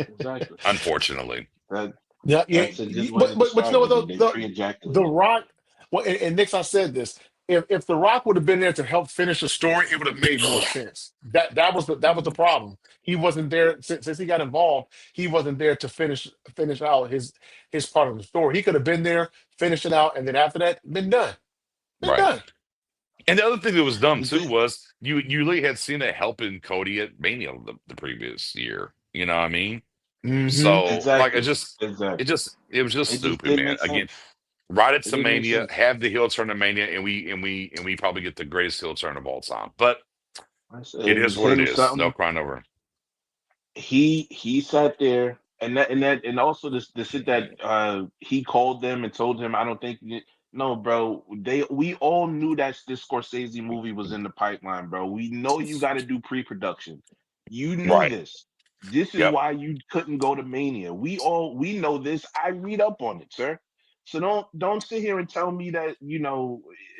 Exactly. Unfortunately, That Yeah, yeah. that's a good way to But you know describe what it. though? They The pre-ejaculated. Rock. Well, and Nick, I said this. If The Rock would have been there to help finish the story, it would have made more sense. That was the Mm-hmm. problem. He wasn't there since he got involved. He wasn't there to finish out his part of the story. He could have been there, finished it out, and then after that, been done. Been right. done. And the other thing that was dumb The too thing, was you really had Cena helping Cody at Mania the previous year. You know what I mean? Hmm. So like exactly. Exactly. it was just It just stupid, didn't man. make Again, sense. right at It didn't make Mania, sense. have the heel turn to Mania, and we probably get the greatest heel turn of all time. But I said it it is was what it him is. No something. crying over. He sat there and also the shit that he called them and told him I don't think no bro we all knew that this Scorsese movie was in the pipeline, bro. We know you got to do pre-production. You knew Right. this is Yep. why you couldn't go to Mania. We know this. I read up on it, sir. So don't sit here and tell me that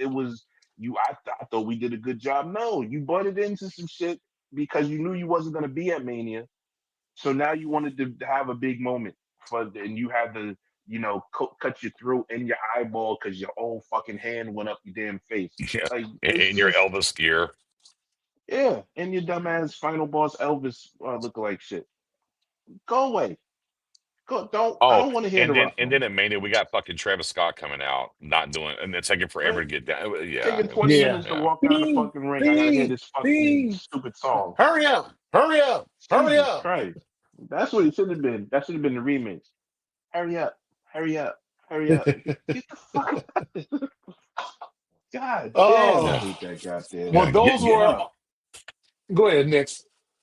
it was you. I thought we did a good job. No, you butted into some shit because you knew you wasn't going to be at Mania, so now you wanted to have a big moment and you had to, cut your throat and your eyeball because your own fucking hand went up your damn face. Yeah. Like it's In your just, Elvis gear. yeah, and your dumbass final boss Elvis look-alike shit. Go away. Go. Don't. I Oh, don't want to hear and the then rough and one. then at Mania we got fucking Travis Scott coming out, not doing, and it's taking forever Right. to get down. Yeah, Taking it 20 was Yeah. minutes to yeah. walk down the Speed, fucking ring. I gotta hear speed, this fucking speed. stupid song. Hurry up! Hurry up! Hurry Jesus up! Christ. That's what it should have been. That should have been the remix. Hurry up. Hurry up. Hurry up. Get the fuck out. God damn, I Yeah. Oh, hate that goddamn well, Yeah. movie. those were. Fuck. Go ahead, Nick.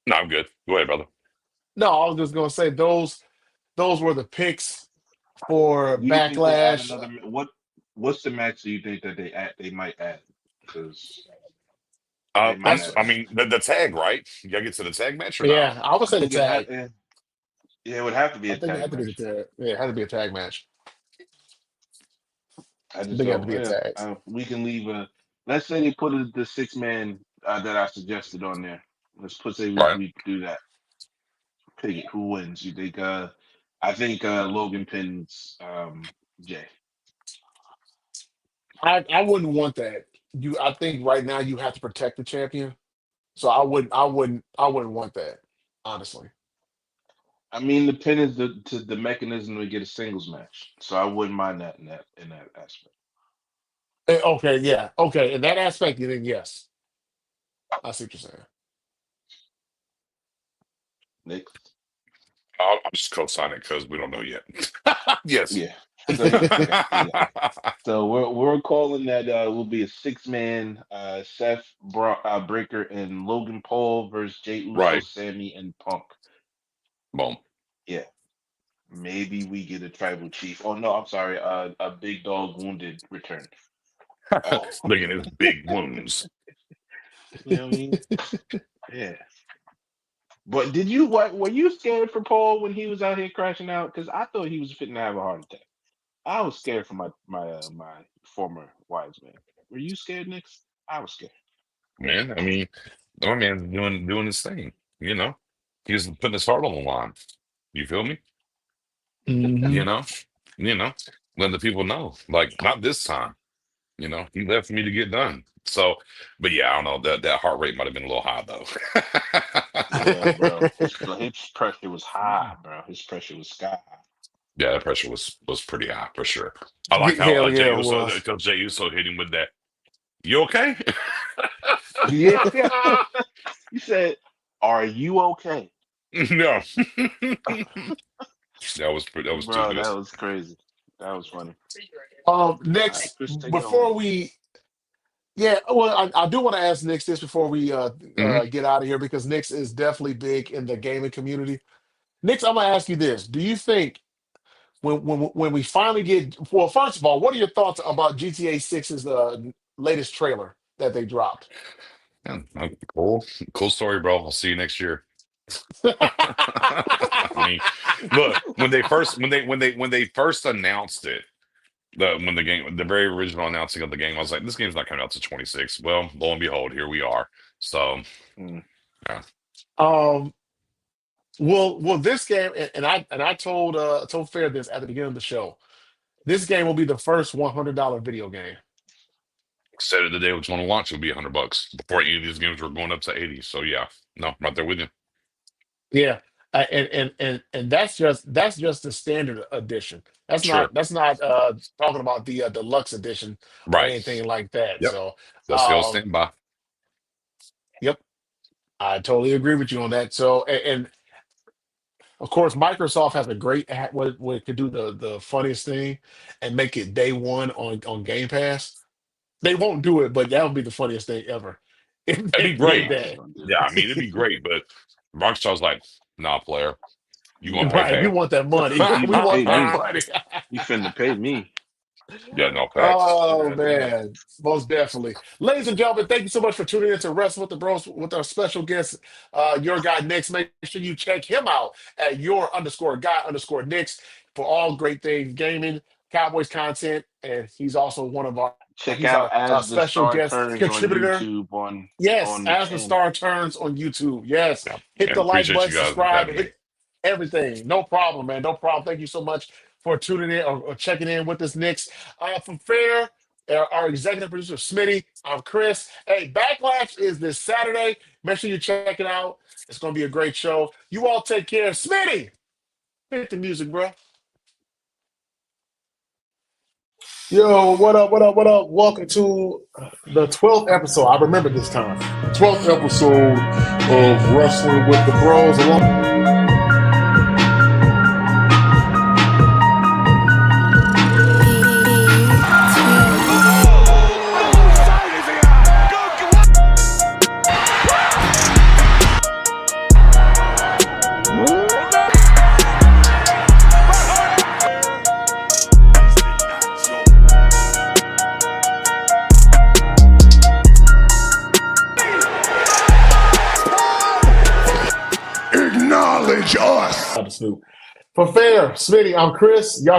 No, I'm good. Go ahead, brother. No, I was just gonna say those were the picks for Do you think they add Backlash. another? What's the match do you think that they add? They might add because they might That's add. I mean the tag, right? You gotta get to the tag match or no? yeah. I would I say the think it had. tag. Yeah, it would have to be I a think it tag had to be the match. tag. Yeah, it had to be a tag match. I I just think it had to don't. be a Yeah, tag. we can leave a. Let's say they put the 6 man that I suggested on there. Say Right. we do that. Pick it. Who wins? You think? I think Logan pins Jay. I wouldn't want that. I think right now you have to protect the champion. So I wouldn't want that, honestly. I mean, the pin is the mechanism to get a singles match, so I wouldn't mind that in that aspect. Okay, yeah, okay. In that aspect, then yes, I see what you're saying. Next, I'm just co-signing because we don't know yet. Yes. yeah. So yeah, okay, yeah. So we're calling that will be a 6-man Breaker and Logan Paul versus Jey Uso, Right. Sammy, and Punk. Boom. Yeah, maybe we get a tribal chief. Oh no, I'm sorry, a big dog wounded return. Uh, Look at his big wounds. you know what I mean? Yeah. But did you what were you scared for Paul when he was out here crashing out? Because I thought he was fitting to have a heart attack. I was scared for my former wives, man. Were you scared, Nick? I was scared. Man, I mean, my man's doing his thing, you know. He's putting his heart on the line. You feel me? Hmm. You know, you know, letting the people know. Like, not this time. He left me to get done. So, but yeah, I don't know. That heart rate might have been a little high though. Yeah, bro. His pressure was high, bro. His pressure was sky high. Yeah, that pressure was pretty high for sure. I like how Hell Jey yeah, it Uso, was. because Jey Uso hit him with that. You okay? Yeah. He said, "Are you okay?" No. That was too Bro, good. that was crazy. That was funny. All right, Next, Chris, take it before home. we, yeah, well, I do want to ask Nix this before we Hmm. get out of here because Nix is definitely big in the gaming community. Nix, I'm gonna ask you this: do you think when we finally get, well, first of all, what are your thoughts about GTA 6's latest trailer that they dropped? Yeah, cool story, bro. I'll see you next year. I mean, look, when they first announced it, the very original announcing of the game, I was like, this game's not coming out to 26. Well, lo and behold, here we are. So Mm. yeah, um, well, this game, and I told Fair this at the beginning of the show. This game will be the first $100 video game. said it the day was going to launch, it'll be $100 before any of these games were going up to 80. So yeah, no, I'm right there with you. Yeah, and that's just the standard edition. That's Sure. not that's not talking about the deluxe edition or Right. anything like that. Yep. So, That's the old um, standby. yep, I totally agree with you on that. So, and of course, Microsoft has a great what it could do the funniest thing and make it day one on Game Pass. They won't do it, but that would be the funniest thing ever if That'd they be did great. Nah, they that. gonna do Yeah, I mean, it'd be great, but Rockstar's like, nah, player, you it. gonna Nah, pay Right, we pay. want that money. you We gonna want pay that me. money. You finna pay me. Yeah, no facts. Oh God damn. man, most definitely. Ladies and gentlemen, thank you so much for tuning in to Wrestle with the Bros with our special guest, your guy Nix. Make sure you check him out at your underscore guy underscore Nix for all great things gaming, Cowboys content, and he's also one of our Check he's out our As the special Star guest Turns on contributor. YouTube Yes, on the as the channel. star turns on YouTube. Yes, Yeah, hit and the like appreciate button, you guys subscribe, having me. hit everything. No problem, man. No problem. Thank you so much for tuning in or checking in with us, Knicks. From Fair, our executive producer, Smitty, I'm Chris. Hey, Backlash is this Saturday. Make sure you check it out. It's going to be a great show. You all take care. Smitty, hit the music, bro. Yo, what up, what up, what up? Welcome to the 12th episode. I remember this time. 12th episode of Wrestling with the Bros. Acknowledge us. For Fair, Smitty, I'm Chris. Y'all